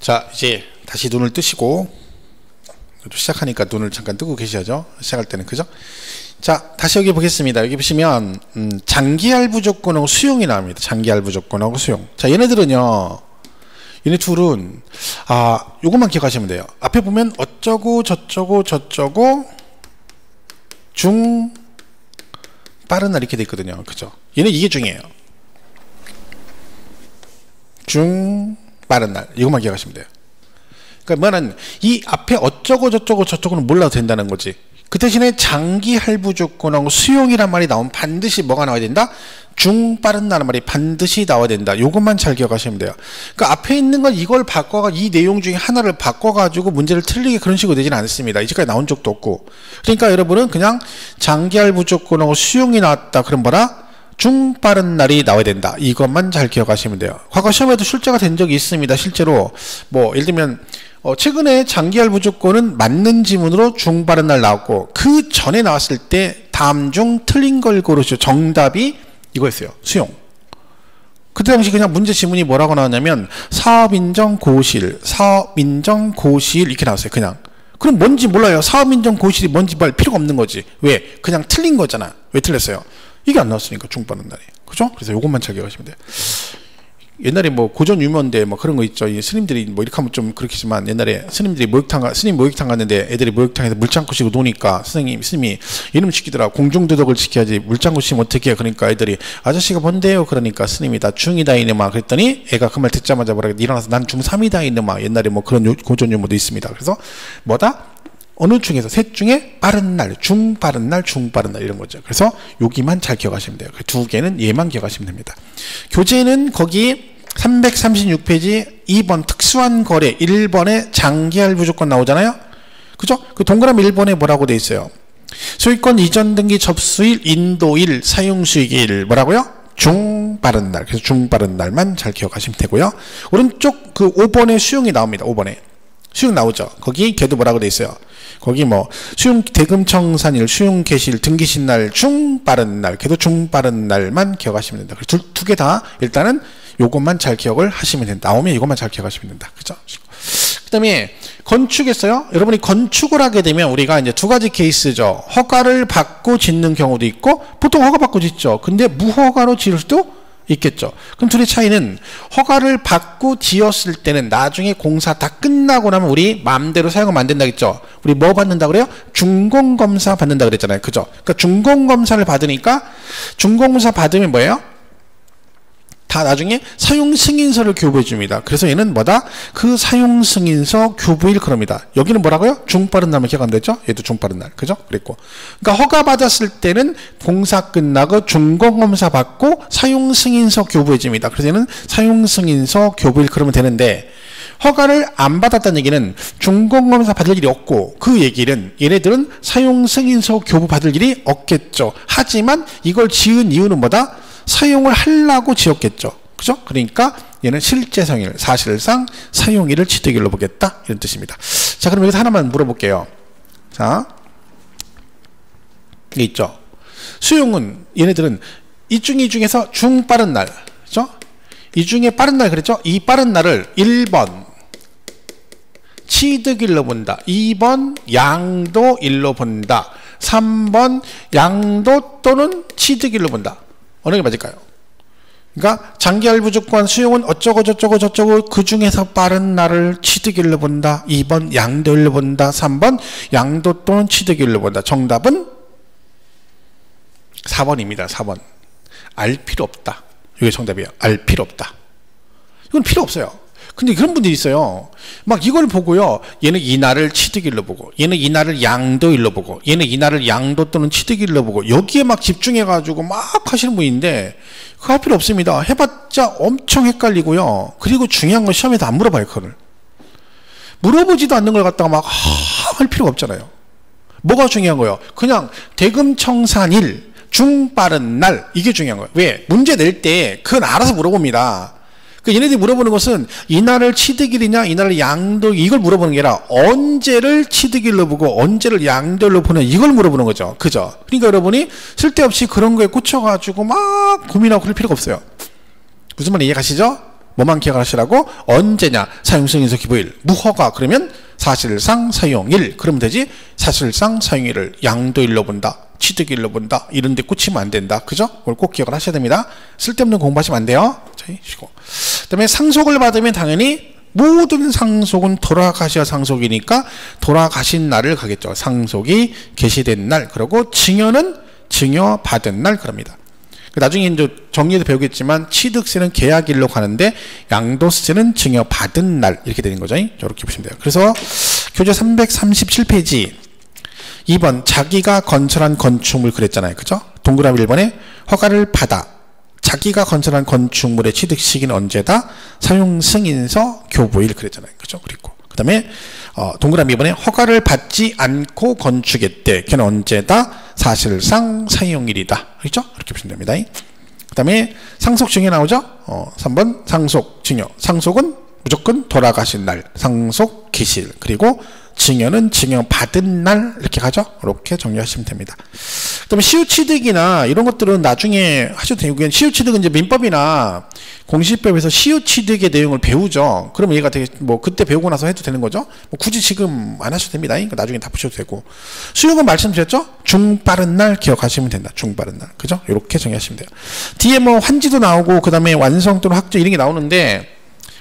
자, 이제 다시 눈을 뜨시고, 시작하니까 눈을 잠깐 뜨고 계셔야죠. 시작할 때는, 그죠? 자, 다시 여기 보겠습니다. 여기 보시면 장기할부 조건하고 수용이 나옵니다. 장기할부 조건하고 수용. 자, 얘네들은요, 얘네 둘은 요것만 기억하시면 돼요. 앞에 보면 어쩌고 저쩌고 저쩌고 중 빠른 날 이렇게 돼 있거든요. 그죠? 얘는 이게 중이에요. 중 빠른 날 이것만 기억하시면 돼요. 그러니까 뭐는 이 앞에 어쩌고 저쩌고 저쩌고는 몰라도 된다는 거지. 그 대신에 장기 할부 조건하고 수용이란 말이 나오면 반드시 뭐가 나와야 된다? 중 빠른 날은 말이 반드시 나와야 된다. 요것만 잘 기억하시면 돼요. 그러니까 앞에 있는 건 이걸 바꿔가 이 내용 중에 하나를 바꿔가지고 문제를 틀리게 그런 식으로 되지는 않습니다. 이제까지 나온 적도 없고. 그러니까 여러분은 그냥 장기 할부 조건하고 수용이 나왔다. 그럼 뭐라? 중 빠른 날이 나와야 된다. 이것만 잘 기억하시면 돼요. 과거 시험에도 출제가 된 적이 있습니다. 실제로 뭐 예를 들면 최근에 장기할부 조건은 맞는 지문으로 중 빠른 날 나왔고 그 전에 나왔을 때 다음 중 틀린 걸 고르시오. 정답이 이거였어요. 수용. 그때 당시 그냥 문제 지문이 뭐라고 나왔냐면 사업인정 고시일, 사업인정 고시일 이렇게 나왔어요. 그냥. 그럼 뭔지 몰라요. 사업인정 고시일이 뭔지 말 필요가 없는 거지. 왜? 그냥 틀린 거잖아. 왜 틀렸어요? 이게 안 나왔으니까 중 빠른 날이. 그죠? 그래서 요것만 잘 기억하시면 돼요. 옛날에 뭐 고전 유머인데 뭐 그런 거 있죠. 이 스님들이 뭐 이렇게 하면 좀 그렇겠지만 옛날에 스님들이 스님 목욕탕 갔는데 애들이 목욕탕에서 물장구 씌고 노니까 스님이 이놈 시키더라. 공중도덕을 지켜야지 물장구 씌면 어떻게 해. 그러니까 애들이 아저씨가 뭔데요? 그러니까 스님이 나 중2다 이놈아. 그랬더니 애가 그 말 듣자마자 뭐라 일어나서 난 중3이다 이놈아. 옛날에 뭐 그런 고전 유머도 있습니다. 그래서 뭐다? 어느 중에서 셋 중에 빠른 날, 중 빠른 날, 중 빠른 날 이런 거죠. 그래서 여기만 잘 기억하시면 돼요. 그 두 개는 얘만 기억하시면 됩니다. 교재는 거기 336페이지 2번 특수한 거래 1번에 장기할부 조건 나오잖아요. 그죠? 그 동그라미 1번에 뭐라고 돼 있어요? 소유권 이전 등기 접수일, 인도일, 사용수익일 뭐라고요? 중 빠른 날. 그래서 중 빠른 날만 잘 기억하시면 되고요. 오른쪽 그 5번에 수용이 나옵니다. 5번에. 수용 나오죠. 거기 걔도 뭐라고 돼 있어요? 거기 뭐 수용 대금 청산일, 수용 개시일, 등기신 날, 중 빠른 날, 걔도 중 빠른 날만 기억하시면 된다. 그래서 두 개 다 일단은 요것만 잘 기억을 하시면 된다. 나오면 이것만 잘 기억하시면 된다. 그죠? 그 다음에 건축했어요. 여러분이 건축을 하게 되면 우리가 이제 두 가지 케이스죠. 허가를 받고 짓는 경우도 있고 보통 허가 받고 짓죠. 근데 무허가로 지을 수도 있겠죠. 그럼 둘의 차이는 허가를 받고 지었을 때는 나중에 공사 다 끝나고 나면 우리 마음대로 사용하면 안 된다 했죠. 우리 뭐 받는다 그래요? 준공검사 받는다 그랬잖아요. 그죠? 그러니까 준공검사를 받으니까 준공검사 받으면 뭐예요? 다 나중에 사용승인서를 교부해 줍니다. 그래서 얘는 뭐다? 그 사용승인서 교부일 그럽니다. 여기는 뭐라고요? 중빠른 날만 기억 안 됐죠? 얘도 중빠른 날. 그죠? 그랬고. 그러니까 허가 받았을 때는 공사 끝나고 준공검사 받고 사용승인서 교부해 줍니다. 그래서 얘는 사용승인서 교부일 그러면 되는데 허가를 안 받았다는 얘기는 준공검사 받을 일이 없고 그 얘기는 얘네들은 사용승인서 교부 받을 일이 없겠죠. 하지만 이걸 지은 이유는 뭐다? 사용을 하려고 지었겠죠. 그죠? 그러니까 얘는 실제성일, 사실상 사용일을 취득일로 보겠다. 이런 뜻입니다. 자, 그럼 여기서 하나만 물어볼게요. 자, 이게 있죠. 수용은 얘네들은 이 중에서 중 빠른 날. 그죠? 이 중에 빠른 날 그랬죠? 이 빠른 날을 1번 취득일로 본다. 2번 양도일로 본다. 3번 양도 또는 취득일로 본다. 어느 게 맞을까요? 그러니까 장기할부 조건 수용은 어쩌고 저쩌고 저쩌고 그 중에서 빠른 날을 취득일로 본다. 2번 양도일로 본다. 3번 양도 또는 취득일로 본다. 정답은 4번입니다. 4번. 알 필요 없다. 이게 정답이에요. 알 필요 없다. 이건 필요 없어요. 근데 그런 분들이 있어요. 막 이걸 보고요. 얘는 이 날을 취득일로 보고 얘는 이 날을 양도일로 보고 얘는 이 날을 양도 또는 취득일로 보고 여기에 막 집중해가지고 막 하시는 분인데 그거 할 필요 없습니다. 해봤자 엄청 헷갈리고요. 그리고 중요한 건 시험에도 안 물어봐요. 그걸. 물어보지도 않는 걸 갖다가 막 할 필요가 없잖아요. 뭐가 중요한 거예요? 그냥 대금 청산일, 중 빠른 날 이게 중요한 거예요. 왜? 문제 낼 때 그건 알아서 물어봅니다. 그 얘네들이 물어보는 것은 이날을 취득일이냐 이날을 양도 이걸 물어보는 게 아니라 언제를 취득일로 보고 언제를 양도일로 보냐 이걸 물어보는 거죠. 그죠? 그러니까 여러분이 쓸데없이 그런 거에 꽂혀가지고 막 고민하고 그럴 필요가 없어요. 무슨 말인지 이해 가시죠? 뭐만 기억하시라고? 언제냐? 사용승인서 기부일. 무허가 그러면 사실상 사용일. 그러면 되지? 사실상 사용일을 양도일로 본다. 취득일로 본다. 이런 데 꽂히면 안 된다. 그죠? 그걸 꼭 기억을 하셔야 됩니다. 쓸데없는 공부하시면 안 돼요. 자, 쉬고. 그 다음에 상속을 받으면 당연히 모든 상속은 돌아가셔야 상속이니까 돌아가신 날을 가겠죠. 상속이 개시된 날. 그리고 증여는 증여받은 날 그럽니다. 나중에 이제 정리도 배우겠지만 취득세는 계약일로 가는데 양도세는 증여받은 날 이렇게 되는 거죠. 이렇게 보시면 돼요. 그래서 교재 337페이지 2번 자기가 건설한 건축물 그랬잖아요. 그죠? 동그라미 1번에 허가를 받아 자기가 건설한 건축물의 취득 시기는 언제다? 사용 승인서 교부일 그랬잖아요. 그죠? 그리고 그 다음에 동그라미 2번에 허가를 받지 않고 건축했대. 걔는 언제다? 사실상 사용일이다. 그렇죠? 이렇게 보시면 됩니다. 그 다음에 상속 증여 나오죠? 3번 상속 증여. 상속은 무조건 돌아가신 날. 상속 기실. 그리고 증여는 증여받은 날 이렇게 가죠. 이렇게 정리하시면 됩니다. 그다음에 시효취득이나 이런 것들은 나중에 하셔도 되고 시효취득은 이제 민법이나 공시법에서 시효취득의 내용을 배우죠. 그러면 얘가 되게 뭐 그때 배우고 나서 해도 되는 거죠. 뭐 굳이 지금 안 하셔도 됩니다. 그러니까 나중에 다 푸셔도 되고 수요금 말씀드렸죠. 중빠른 날 기억하시면 된다. 중빠른 날 그죠? 이렇게 정리하시면 돼요. 뒤에 뭐 환지도 나오고 그다음에 완성 또는 확정 이런 게 나오는데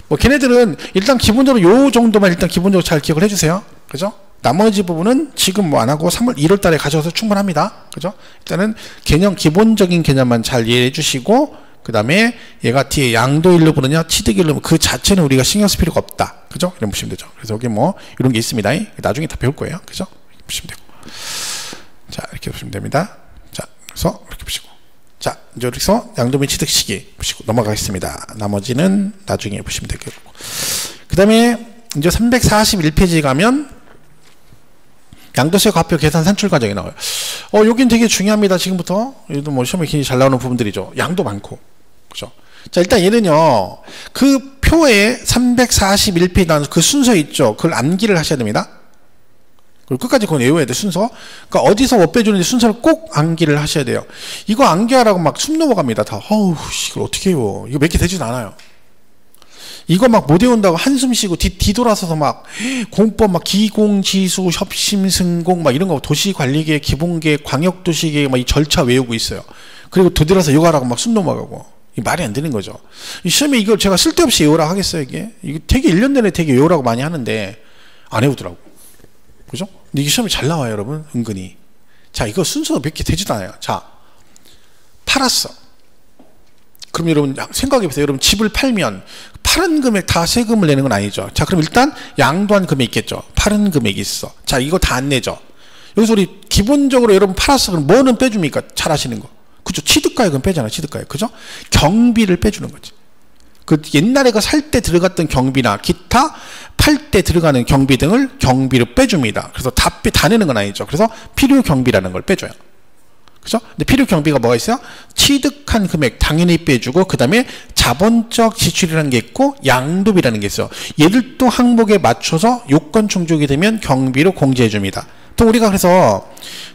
뭐 걔네들은 일단 기본적으로 요 정도만 일단 기본적으로 잘 기억을 해주세요. 그죠? 나머지 부분은 지금 뭐 안 하고 3월 1월 달에 가셔서 충분합니다. 그죠? 일단은 개념, 기본적인 개념만 잘 이해해 주시고, 그 다음에 얘가 뒤에 양도일로 부르냐, 취득일로 그 자체는 우리가 신경 쓸 필요가 없다. 그죠? 이런 보시면 되죠. 그래서 여기 뭐 이런 게 있습니다. 나중에 다 배울 거예요. 그죠? 보시면 되고. 자, 이렇게 보시면 됩니다. 자, 그래서 이렇게 보시고. 자, 이제 여기서 양도민 취득 시기 보시고 넘어가겠습니다. 나머지는 나중에 보시면 되겠고. 그 다음에 이제 341페이지 가면 양도세 과표 계산 산출 과정이 나와요. 여긴 되게 중요합니다. 지금부터. 얘도 뭐 시험에 굉장히 잘 나오는 부분들이죠. 양도 많고. 그죠? 자, 일단 얘는요. 그 표에 341페이지 나오는 그 순서 있죠. 그걸 암기를 하셔야 됩니다. 그리고 끝까지 그건 외워야 돼, 순서. 그러니까 어디서 뭐 빼주는지 순서를 꼭 암기를 하셔야 돼요. 이거 암기하라고 막 숨 넘어갑니다. 다. 어우, 이걸 어떻게 해요. 이거 몇 개 되지도 않아요. 이거 막 못 외운다고 한숨 쉬고 뒤돌아서서 막 공법 막 기공지수 협심승공 막 이런 거 도시관리계 기본계 광역도시계 막 이 절차 외우고 있어요. 그리고 뒤돌아서 이거 하라고 막 숨 넘어가고 이 말이 안 되는 거죠. 이 시험에 이걸 제가 쓸데없이 외우라 하겠어요. 이게 되게 1년 내내 되게 외우라고 많이 하는데 안 외우더라고. 그죠? 근데 이게 시험에 잘 나와요, 여러분. 은근히. 자, 이거 순서가 몇 개 되지도 않아요. 자, 팔았어. 그럼 여러분 생각해보세요. 여러분 집을 팔면 파는 금액 다 세금을 내는 건 아니죠. 자, 그럼 일단 양도한 금액이 있겠죠. 파는 금액이 있어. 자, 이거 다 안 내죠. 여기서 우리 기본적으로 여러분 팔았어. 그럼 뭐는 빼줍니까? 잘 아시는 거. 그죠? 취득가액은 빼잖아요. 취득가액. 그죠? 경비를 빼주는 거지. 그 옛날에 그 살 때 들어갔던 경비나 기타 팔 때 들어가는 경비 등을 경비로 빼줍니다. 그래서 다 내는 건 아니죠. 그래서 필요 경비라는 걸 빼줘요. 그죠? 근데 필요 경비가 뭐가 있어요? 취득한 금액 당연히 빼주고 그 다음에 자본적 지출이라는 게 있고 양도비라는 게 있어요. 얘들도 항목에 맞춰서 요건 충족이 되면 경비로 공제해 줍니다. 또 우리가 그래서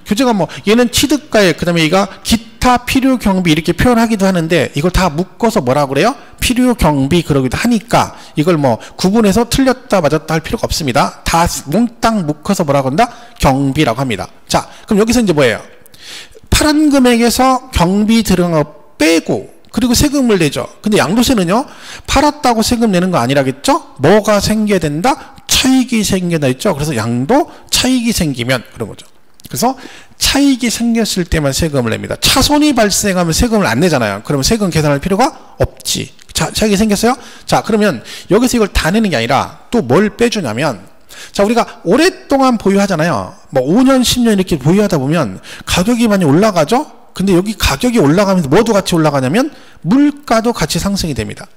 교재가 뭐 얘는 취득가액 그 다음에 얘가 기타 필요 경비 이렇게 표현하기도 하는데 이걸 다 묶어서 뭐라고 그래요? 필요 경비 그러기도 하니까 이걸 뭐 구분해서 틀렸다 맞았다 할 필요가 없습니다. 다 몽땅 묶어서 뭐라고 한다? 경비라고 합니다. 자, 그럼 여기서 이제 뭐예요? 파란 금액에서 경비 들어간 거 빼고 그리고 세금을 내죠. 근데 양도세는요. 팔았다고 세금 내는 거 아니라겠죠? 뭐가 생겨야 된다? 차익이 생겨야 있죠. 그래서 양도 차익이 생기면 그런 거죠. 그래서 차익이 생겼을 때만 세금을 냅니다. 차손이 발생하면 세금을 안 내잖아요. 그러면 세금 계산할 필요가 없지. 차익이 생겼어요? 자, 그러면 여기서 이걸 다 내는 게 아니라 또 뭘 빼주냐면 자, 우리가 오랫동안 보유하잖아요. 뭐 5년, 10년 이렇게 보유하다 보면 가격이 많이 올라가죠? 근데 여기 가격이 올라가면서 뭐도 같이 올라가냐면 물가도 같이 상승이 됩니다.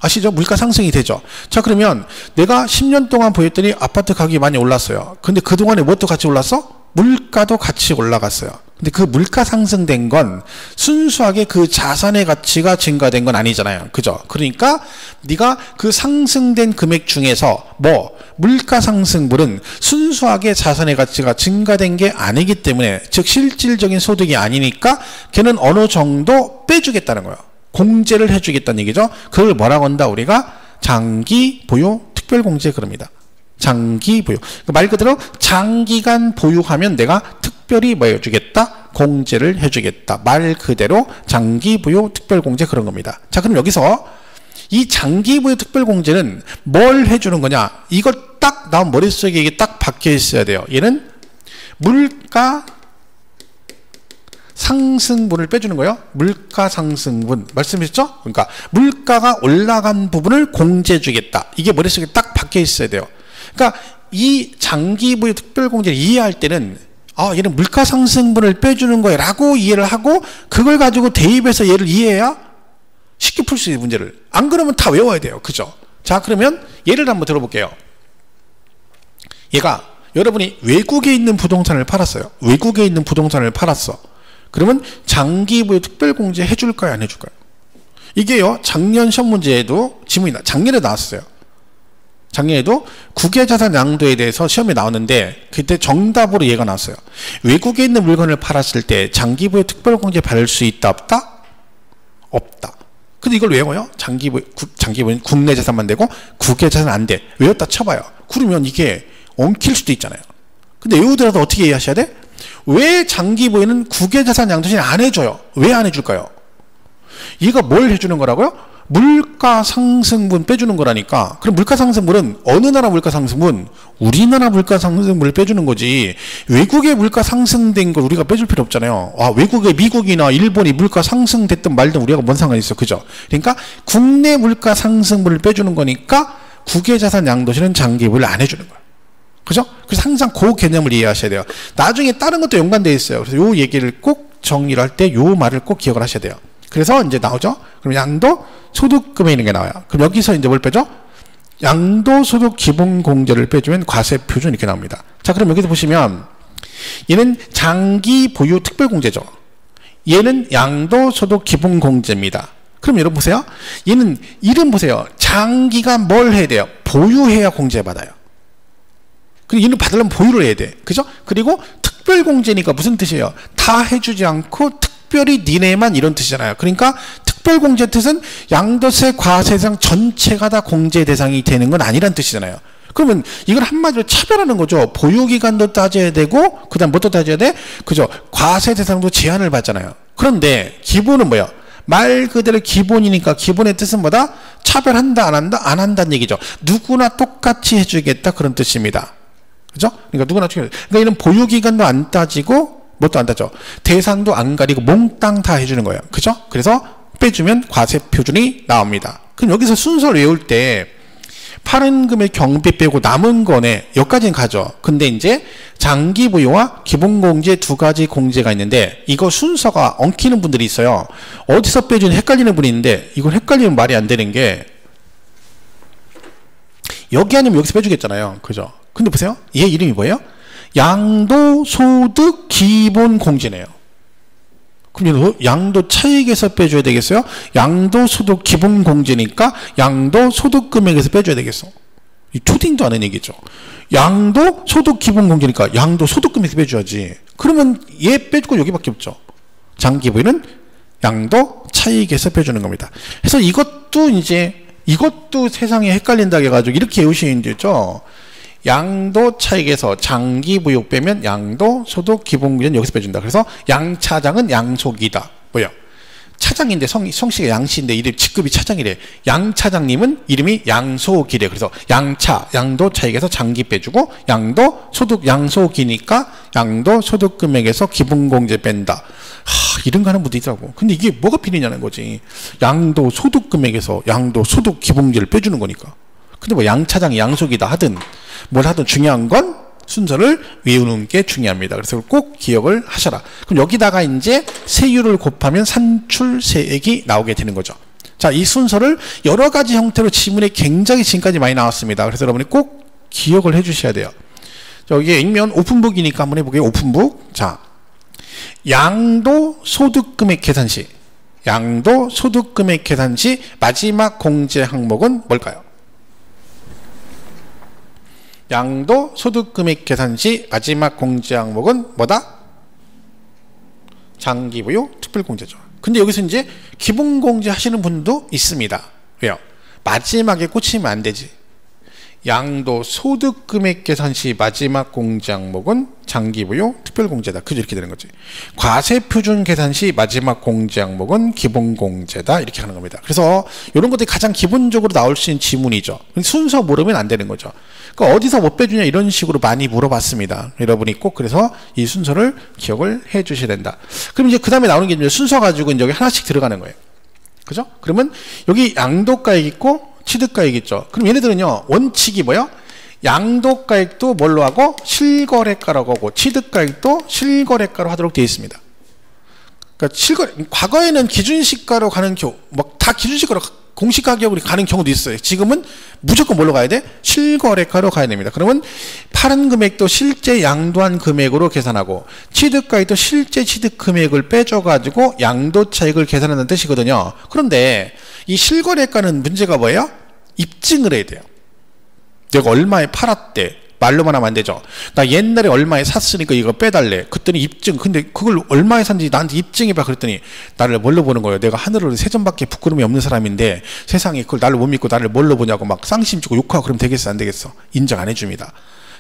아시죠? 물가 상승이 되죠. 자, 그러면 내가 10년 동안 보였더니 아파트 가격이 많이 올랐어요. 근데 그동안에 뭐도 같이 올랐어? 물가도 같이 올라갔어요. 근데 그 물가 상승된 건 순수하게 그 자산의 가치가 증가된 건 아니잖아요. 그죠? 그러니까 네가 그 상승된 금액 중에서 뭐 물가 상승분은 순수하게 자산의 가치가 증가된 게 아니기 때문에 즉 실질적인 소득이 아니니까 걔는 어느 정도 빼주겠다는 거예요. 공제를 해주겠다는 얘기죠. 그걸 뭐라고 한다? 우리가 장기 보유 특별 공제 그럽니다. 장기 보유. 말 그대로 장기간 보유하면 내가 특별히 뭐 해주겠다? 공제를 해주겠다. 말 그대로 장기 보유 특별 공제 그런 겁니다. 자, 그럼 여기서 이 장기 보유 특별 공제는 뭘 해주는 거냐? 이걸 딱 나온 머릿속에 이게 딱 박혀 있어야 돼요. 얘는 물가 상승분을 빼주는 거예요. 물가 상승분 말씀하셨죠? 그러니까 물가가 올라간 부분을 공제해 주겠다. 이게 머릿속에 딱 박혀 있어야 돼요. 그러니까 이 장기 보유 특별 공제를 이해할 때는 얘는 물가 상승분을 빼주는 거야 라고 이해를 하고 그걸 가지고 대입해서 얘를 이해해야 쉽게 풀 수 있는 문제를. 안 그러면 다 외워야 돼요. 그죠? 자, 그러면 예를 한번 들어볼게요. 얘가 여러분이 외국에 있는 부동산을 팔았어요. 외국에 있는 부동산을 팔았어. 그러면 장기보유 특별공제 해줄까요? 안 해줄까요? 이게요, 작년 시험 문제에도 지문이 작년에 나왔어요. 작년에도 국외자산 양도에 대해서 시험에 나왔는데 그때 정답으로 얘가 나왔어요. 외국에 있는 물건을 팔았을 때 장기보유 특별공제 받을 수 있다 없다? 없다. 근데 이걸 외워요? 장기보유는 국내 자산만 되고 국외 자산 안 돼. 외웠다 쳐봐요. 그러면 이게 엉킬 수도 있잖아요. 근데 외우더라도 어떻게 이해하셔야 돼? 왜 장기보유는 국외자산 양도세를 안 해줘요? 왜 안 해줄까요? 얘가 뭘 해주는 거라고요? 물가 상승분 빼주는 거라니까. 그럼 물가 상승분은 어느 나라 물가 상승분? 우리나라 물가 상승분을 빼주는 거지. 외국의 물가 상승된 걸 우리가 빼줄 필요 없잖아요. 외국의 미국이나 일본이 물가 상승됐든 말든 우리가 뭔 상관이 있어. 그죠? 그러니까 국내 물가 상승분을 빼주는 거니까 국외자산 양도세는 장기보유를 안 해주는 거예요. 그죠? 그래서 항상 그 개념을 이해하셔야 돼요. 나중에 다른 것도 연관되어 있어요. 그래서 요 얘기를 꼭 정리를 할 때 요 말을 꼭 기억을 하셔야 돼요. 그래서 이제 나오죠? 그럼 양도 소득금에 있는 게 나와요. 그럼 여기서 이제 뭘 빼죠? 양도소득 기본공제를 빼주면 과세표준 이렇게 나옵니다. 자, 그럼 여기서 보시면 얘는 장기 보유 특별공제죠. 얘는 양도소득 기본공제입니다. 그럼 여러분 보세요. 얘는 이름 보세요. 장기간 뭘 해야 돼요? 보유해야 공제받아요. 그리고 얘는 받으려면 보유를 해야 돼. 그죠? 그리고 특별공제니까 무슨 뜻이에요? 다 해주지 않고 특별히 니네만 이런 뜻이잖아요. 그러니까 특별공제 뜻은 양도세 과세상 전체가 다 공제 대상이 되는 건 아니란 뜻이잖아요. 그러면 이걸 한마디로 차별하는 거죠. 보유기간도 따져야 되고 그 다음 뭣도 따져야 돼? 그죠? 과세 대상도 제한을 받잖아요. 그런데 기본은 뭐야? 말 그대로 기본이니까 기본의 뜻은 뭐다? 차별한다 안 한다? 안 한다는 얘기죠. 누구나 똑같이 해주겠다 그런 뜻입니다. 그죠? 그러니까 누구나 그러니까 얘는 보유기간도 안 따지고 뭣도 안 따져. 대상도 안 가리고 몽땅 다 해주는 거예요. 그죠? 그래서 빼주면 과세 표준이 나옵니다. 그럼 여기서 순서를 외울 때 파는 금액 경비 빼고 남은 거네 여기까지는 가죠. 근데 이제 장기 보유와 기본 공제 두 가지 공제가 있는데 이거 순서가 엉키는 분들이 있어요. 어디서 빼주는 헷갈리는 분이 있는데 이건 헷갈리면 말이 안 되는 게 여기 아니면 여기서 빼주겠잖아요. 그죠? 근데 보세요. 얘 이름이 뭐예요? 양도소득 기본공제네요. 그럼 양도 차익에서 빼줘야 되겠어요? 양도소득 기본공제니까 양도소득금액에서 빼줘야 되겠어. 이 초딩도 아는 얘기죠. 양도소득 기본공제니까 양도소득금액에서 빼줘야지. 그러면 얘 빼주고 여기밖에 없죠. 장기보유는 양도 차익에서 빼주는 겁니다. 그래서 이것도 세상에 헷갈린다 해가지고 이렇게 외우시면 되죠. 양도 차익에서 장기 보유 빼면 양도 소득 기본공제는 여기서 빼준다. 그래서 양차장은 양속이다. 뭐야? 차장인데 성씨가 양씨인데 이름 직급이 차장이래. 양차장님은 이름이 양속이래. 그래서 양도 차익에서 장기 빼주고 양도 소득 양속이니까 양도 소득 금액에서 기본공제 뺀다. 이런 거 하는 분도 있더라고. 근데 이게 뭐가 필요냐는 거지. 양도 소득 금액에서 양도 소득 기본공제를 빼주는 거니까. 근데 뭐 양차장이 양속이다 하든 뭘 하든 중요한 건 순서를 외우는 게 중요합니다. 그래서 꼭 기억을 하셔라. 그럼 여기다가 이제 세율을 곱하면 산출세액이 나오게 되는 거죠. 자, 이 순서를 여러 가지 형태로 지문에 굉장히 지금까지 많이 나왔습니다. 그래서 여러분이 꼭 기억을 해 주셔야 돼요. 여기 액면 오픈북이니까 한번 해볼게요. 오픈북. 자, 양도소득금액 계산 시 마지막 공제 항목은 뭘까요? 양도소득금액 계산 시 마지막 공제 항목은 뭐다? 장기보유 특별공제죠. 근데 여기서 이제 기본공제 하시는 분도 있습니다. 왜요? 마지막에 꽂히면 안 되지. 양도 소득금액 계산 시 마지막 공제 항목은 장기부요 특별공제다. 그죠? 이렇게 되는 거지. 과세표준 계산 시 마지막 공제 항목은 기본공제다. 이렇게 하는 겁니다. 그래서 이런 것들이 가장 기본적으로 나올 수 있는 지문이죠. 순서 모르면 안 되는 거죠. 그러니까 어디서 못 빼주냐 이런 식으로 많이 물어봤습니다. 여러분이 꼭 그래서 이 순서를 기억을 해 주셔야 된다. 그럼 이제 그 다음에 나오는 게 이제 순서 가지고 이제 여기 하나씩 들어가는 거예요. 그죠? 그러면 여기 양도가액 있고 취득가액 있죠. 그럼 얘네들은요 원칙이 뭐예요? 양도가액도 뭘로 하고 실거래가라고 하고 취득가액도 실거래가로 하도록 되어 있습니다. 그러니까 과거에는 기준시가로 가는 경우 막 다 기준시가로 공시가격으로 가는 경우도 있어요. 지금은 무조건 뭘로 가야 돼? 실거래가로 가야 됩니다. 그러면 파는 금액도 실제 양도한 금액으로 계산하고 취득가액도 실제 취득 금액을 빼줘가지고 양도 차익을 계산하는 뜻이거든요. 그런데 이 실거래가는 문제가 뭐예요? 입증을 해야 돼요. 내가 얼마에 팔았대. 말로만 하면 안 되죠. 나 옛날에 얼마에 샀으니까 이거 빼달래. 그랬더니 입증. 근데 그걸 얼마에 샀는지 나한테 입증해봐. 그랬더니 나를 뭘로 보는 거예요? 내가 하늘을 세 점밖에 부끄러움이 없는 사람인데 세상에 그걸 나를 못 믿고 나를 뭘로 보냐고 막 쌍심 주고 욕하고 그러면 되겠어? 안 되겠어? 인정 안 해줍니다.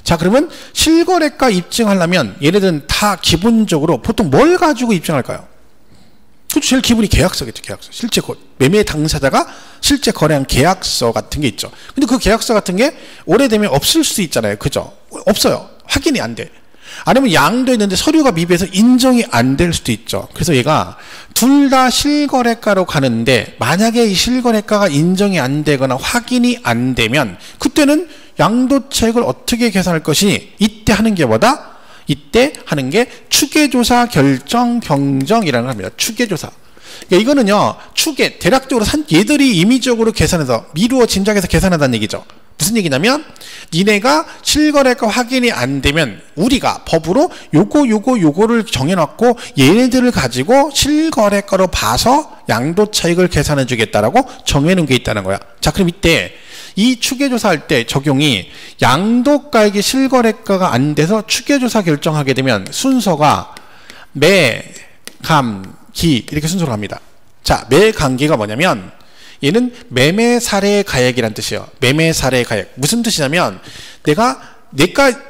자, 그러면 실거래가 입증하려면 얘네들은 다 기본적으로 보통 뭘 가지고 입증할까요? 그렇죠. 제일 기본이 계약서겠죠. 계약서. 실제 매매 당사자가 실제 거래한 계약서 같은 게 있죠. 근데 그 계약서 같은 게 오래되면 없을 수 있잖아요. 그죠? 없어요. 확인이 안 돼. 아니면 양도했는데 서류가 미비해서 인정이 안 될 수도 있죠. 그래서 얘가 둘 다 실거래가로 가는데 만약에 이 실거래가가 인정이 안 되거나 확인이 안 되면 그때는 양도차익을 어떻게 계산할 것이 이때 하는 게 뭐다? 이때 하는 게 추계조사 결정 경정이라는 겁니다. 추계조사. 그러니까 이거는요, 대략적으로 얘들이 임의적으로 계산해서 미루어 짐작해서 계산한다는 얘기죠. 무슨 얘기냐면, 니네가 실거래가 확인이 안 되면 우리가 법으로 요거를 정해놨고 얘네들을 가지고 실거래가로 봐서 양도차익을 계산해 주겠다라고 정해놓은 게 있다는 거야. 자, 그럼 이때 이 추계조사할 때 적용이 양도가액이 실거래가가 안 돼서 추계조사 결정하게 되면 순서가 매, 감, 기 이렇게 순서로 갑니다. 자, 매, 감, 기가 뭐냐면 얘는 매매 사례 가액이란 뜻이에요. 매매 사례 가액. 무슨 뜻이냐면 내가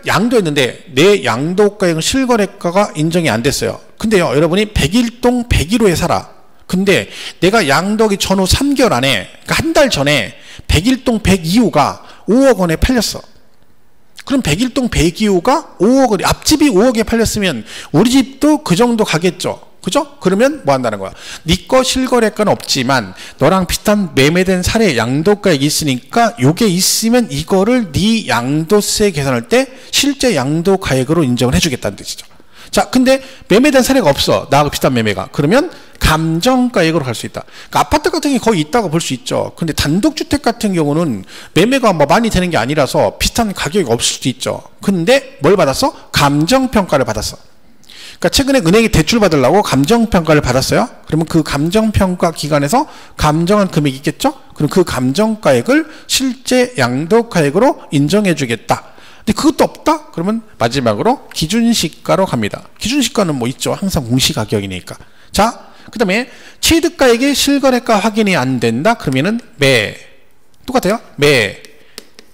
양도했는데 내 양도가액은 실거래가가 인정이 안 됐어요. 근데요, 여러분이 100일동 101호에 살아. 근데 내가 양도하기 전후 3개월 안에, 그러니까 한 달 전에 101동 102호가 5억 원에 팔렸어. 그럼 101동 102호가 5억 원, 앞집이 5억에 팔렸으면 우리 집도 그 정도 가겠죠. 그죠? 그러면 뭐 한다는 거야? 네 거 실거래가는 없지만 너랑 비슷한 매매된 사례 양도가액이 있으니까 요게 있으면 이거를 네 양도세 계산할 때 실제 양도가액으로 인정을 해주겠다는 뜻이죠. 자, 근데 매매된 사례가 없어. 나하고 비슷한 매매가. 그러면 감정가액으로 갈 수 있다. 그러니까 아파트 같은 게 거의 있다고 볼 수 있죠. 근데 단독주택 같은 경우는 매매가 뭐 많이 되는 게 아니라서 비슷한 가격이 없을 수도 있죠. 근데 뭘 받았어? 감정평가를 받았어. 그러니까 최근에 은행이 대출 받으려고 감정평가를 받았어요. 그러면 그 감정평가 기관에서 감정한 금액이 있겠죠? 그럼 그 감정가액을 실제 양도가액으로 인정해 주겠다. 근데 그것도 없다? 그러면 마지막으로 기준시가로 갑니다. 기준시가는 뭐 있죠. 항상 공시가격이니까. 자, 그 다음에 취득가액이 실거래가 확인이 안 된다? 그러면은 매, 똑같아요. 매,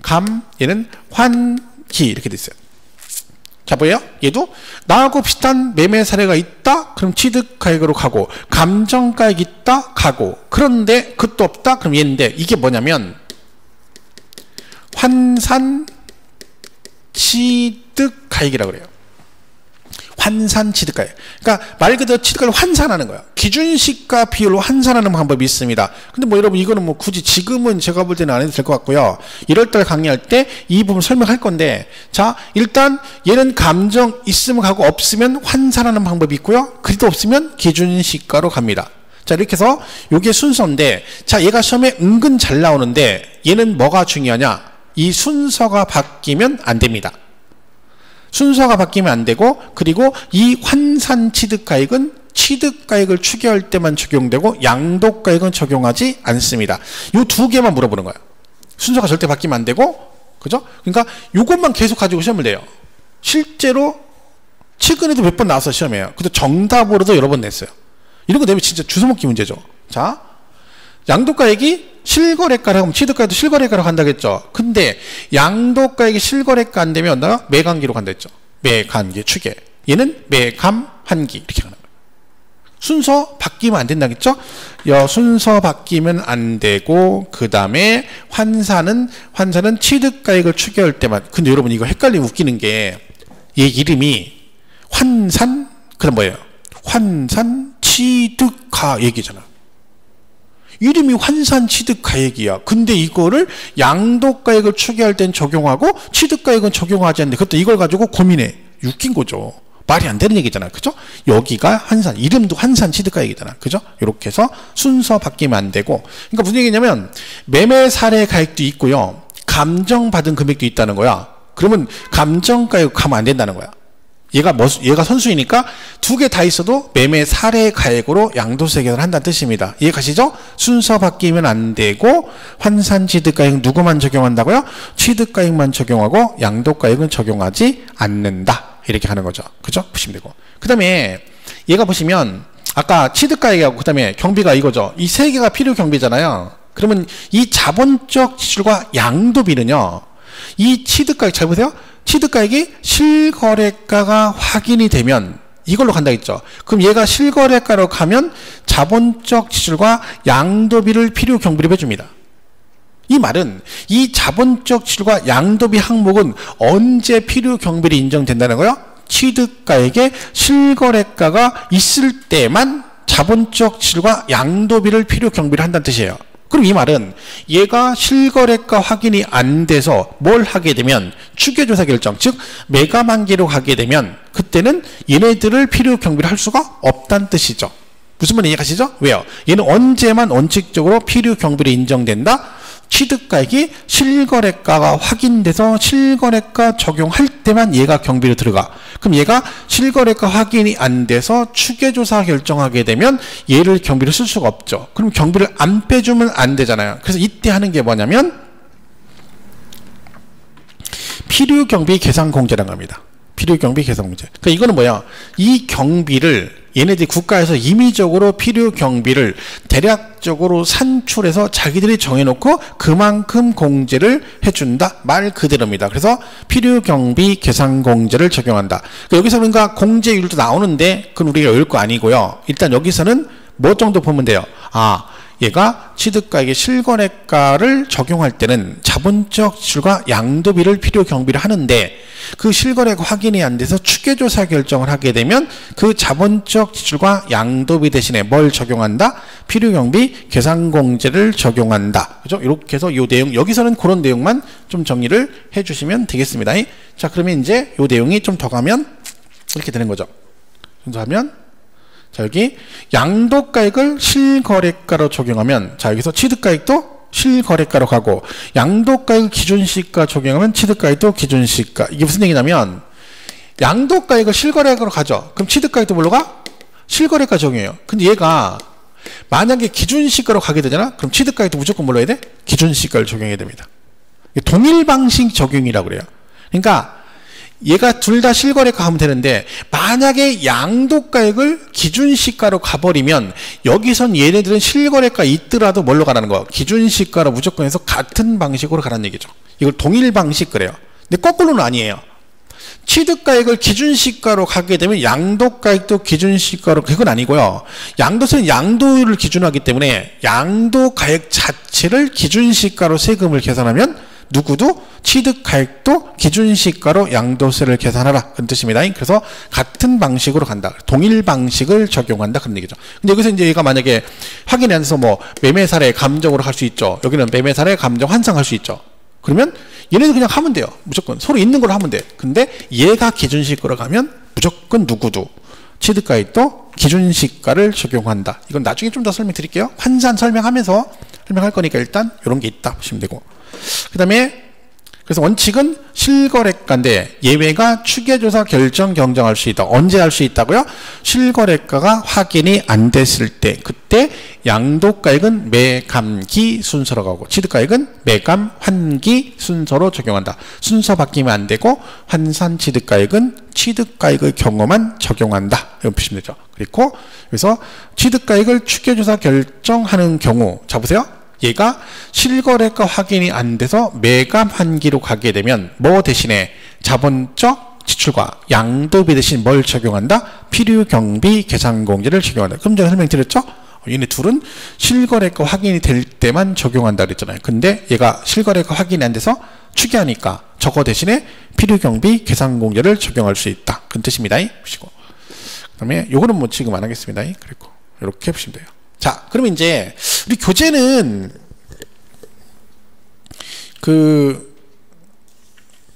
감, 얘는 환기 이렇게 돼 있어요. 자, 뭐예요? 얘도 나하고 비슷한 매매 사례가 있다? 그럼 취득가액으로 가고, 감정가액 있다? 가고. 그런데 그것도 없다? 그럼 얘인데 이게 뭐냐면 환산 취득가액이라고 그래요. 환산 취득가액. 그러니까 말 그대로 취득가액을 환산하는 거야. 기준시가 비율로 환산하는 방법이 있습니다. 근데 뭐 여러분 이거는 뭐 굳이 지금은 제가 볼 때는 안 해도 될 것 같고요. 1월달 강의할 때 이 부분 설명할 건데, 자, 일단 얘는 감정 있으면 가고 없으면 환산하는 방법이 있고요. 그래도 없으면 기준시가로 갑니다. 자, 이렇게 해서 요게 순서인데, 자, 얘가 시험에 은근 잘 나오는데 얘는 뭐가 중요하냐? 이 순서가 바뀌면 안 됩니다. 순서가 바뀌면 안 되고, 그리고 이 환산 취득가액은 취득가액을 추계할 때만 적용되고 양도가액은 적용하지 않습니다. 요 두 개만 물어보는 거예요. 순서가 절대 바뀌면 안 되고, 그죠? 그러니까 요것만 계속 가지고 시험을 내요. 실제로 최근에도 몇 번 나와서 시험해요. 그래도 정답으로도 여러 번 냈어요. 이런 거 되면 진짜 주워먹기 문제죠. 자, 양도가액이 실거래가라고 하면 취득가액도 실거래가로 간다겠죠. 근데 양도가액이 실거래가 안 되면 내가 매간기로 간다 했죠. 매간기 추계. 얘는 매감한기 이렇게 가는 거예요. 순서 바뀌면 안 된다겠죠. 순서 바뀌면 안 되고 그 다음에 환산은 취득가액을 추계할 때만. 근데 여러분 이거 헷갈리면 웃기는 게 얘 이름이 환산 그다음 뭐예요? 환산 취득가 얘기잖아. 이름이 환산 취득가액이야. 근데 이거를 양도가액을 추계할 땐 적용하고 취득가액은 적용하지 않는데 그때 이걸 가지고 고민해. 웃긴 거죠. 말이 안 되는 얘기잖아. 그죠? 여기가 환산, 이름도 환산 취득가액이잖아. 그죠? 이렇게 해서 순서 바뀌면 안 되고. 그러니까 무슨 얘기냐면 매매 사례 가액도 있고요. 감정받은 금액도 있다는 거야. 그러면 감정가액 가면 안 된다는 거야. 얘가 선수이니까 두 개 다 있어도 매매 사례 가액으로 양도세 계산을 한다는 뜻입니다. 이해 가시죠? 순서 바뀌면 안 되고 환산 취득가액 누구만 적용한다고요? 취득가액만 적용하고 양도가액은 적용하지 않는다. 이렇게 하는 거죠. 그죠? 보시면 되고. 그 다음에 얘가 보시면 아까 취득가액하고 그 다음에 경비가 이거죠. 이 세 개가 필요 경비잖아요. 그러면 이 자본적 지출과 양도비는요. 이 취득가액 잘 보세요. 취득가액이 실거래가가 확인이 되면 이걸로 간다 했죠. 그럼 얘가 실거래가로 가면 자본적 지출과 양도비를 필요 경비로 해줍니다. 이 말은 이 자본적 지출과 양도비 항목은 언제 필요 경비로 인정된다는 거예요? 취득가액에 실거래가가 있을 때만 자본적 지출과 양도비를 필요 경비를 한다는 뜻이에요. 그럼 이 말은 얘가 실거래가 확인이 안 돼서 뭘 하게 되면 추계조사 결정, 즉 매감한기로 가게 되면 그때는 얘네들을 필요 경비를 할 수가 없다는 뜻이죠. 무슨 말인지 이해가시죠? 왜요? 얘는 언제만 원칙적으로 필요 경비로 인정된다? 취득가액이 실거래가가 확인돼서 실거래가 적용할 때만 얘가 경비로 들어가. 그럼 얘가 실거래가 확인이 안 돼서 추계조사 결정하게 되면 얘를 경비로 쓸 수가 없죠. 그럼 경비를 안 빼주면 안 되잖아요. 그래서 이때 하는 게 뭐냐면 필요경비 계산공제라는 겁니다. 필요경비 계산공제. 그러니까 이거는 뭐야? 이 경비를 얘네들이 국가에서 임의적으로 필요경비를 대략적으로 산출해서 자기들이 정해놓고 그만큼 공제를 해준다. 말 그대로입니다. 그래서 필요경비 계산공제를 적용한다. 그러니까 여기서 그러니까 공제율도 나오는데 그건 우리가 외울 거 아니고요. 일단 여기서는 뭐 정도 보면 돼요. 얘가 취득가액의 실거래가를 적용할 때는 자본적 지출과 양도비를 필요 경비를 하는데 그 실거래가 확인이 안 돼서 추계조사 결정을 하게 되면 그 자본적 지출과 양도비 대신에 뭘 적용한다? 필요 경비 계산공제를 적용한다. 그죠? 이렇게 해서 이 내용, 여기서는 그런 내용만 좀 정리를 해 주시면 되겠습니다. 자, 그러면 이제 이 내용이 좀 더 가면 이렇게 되는 거죠. 좀 더 하면 자, 여기 양도가액을 실거래가로 적용하면 자, 여기서 취득가액도 실거래가로 가고 양도가액 기준시가 적용하면 취득가액도 기준시가. 이게 무슨 얘기냐면 양도가액을 실거래가로 가죠. 그럼 취득가액도 뭘로 가? 실거래가 적용해요. 근데 얘가 만약에 기준시가로 가게 되잖아. 그럼 취득가액도 무조건 뭘로 해야 돼? 기준시가를 적용해야 됩니다. 동일 방식 적용이라고 그래요. 그러니까 얘가 둘 다 실거래가 하면 되는데 만약에 양도가액을 기준시가로 가버리면 여기선 얘네들은 실거래가 있더라도 뭘로 가라는 거? 기준시가로 무조건 해서 같은 방식으로 가라는 얘기죠. 이걸 동일 방식 그래요. 근데 거꾸로는 아니에요. 취득가액을 기준시가로 가게 되면 양도가액도 기준시가로 그건 아니고요. 양도세는 양도율을 기준으로 하기 때문에 양도가액 자체를 기준시가로 세금을 계산하면 누구도 취득가액도 기준시가로 양도세를 계산하라 그런 뜻입니다. 그래서 같은 방식으로 간다. 동일 방식을 적용한다 그런 얘기죠. 근데 여기서 이제 얘가 만약에 확인이 안 돼서 뭐 매매사례 감정으로 할 수 있죠. 여기는 매매사례 감정 환상할 수 있죠. 그러면 얘네들 그냥 하면 돼요. 무조건 서로 있는 걸로 하면 돼. 근데 얘가 기준시가로 가면 무조건 누구도 취득가액도 기준시가를 적용한다. 이건 나중에 좀 더 설명드릴게요. 환산 설명하면서 설명할 거니까 일단 이런 게 있다 보시면 되고. 그 다음에 그래서 원칙은 실거래가인데 예외가 추계조사 결정 경정할 수 있다. 언제 할 수 있다고요? 실거래가가 확인이 안 됐을 때, 그때 양도가액은 매감기 순서로 가고 취득가액은 매감 환기 순서로 적용한다. 순서 바뀌면 안 되고 환산 취득가액은 취득가액의 경우만 적용한다. 이렇게 보시면 되죠. 그리고 그래서 취득가액을 추계조사 결정하는 경우, 자 보세요. 얘가 실거래가 확인이 안 돼서 매감 환기로 가게 되면 뭐 대신에 자본적 지출과 양도비 대신 뭘 적용한다? 필요경비 계산공제를 적용한다. 그럼 제가 설명드렸죠? 얘네 둘은 실거래가 확인이 될 때만 적용한다 그랬잖아요. 근데 얘가 실거래가 확인이 안 돼서 추계하니까 저거 대신에 필요경비 계산공제를 적용할 수 있다. 그런 뜻입니다. 보시고. 그 다음에 요거는 뭐 지금 안 하겠습니다. 그리고 이렇게 보시면 돼요. 자, 그러면 이제 우리 교재는 그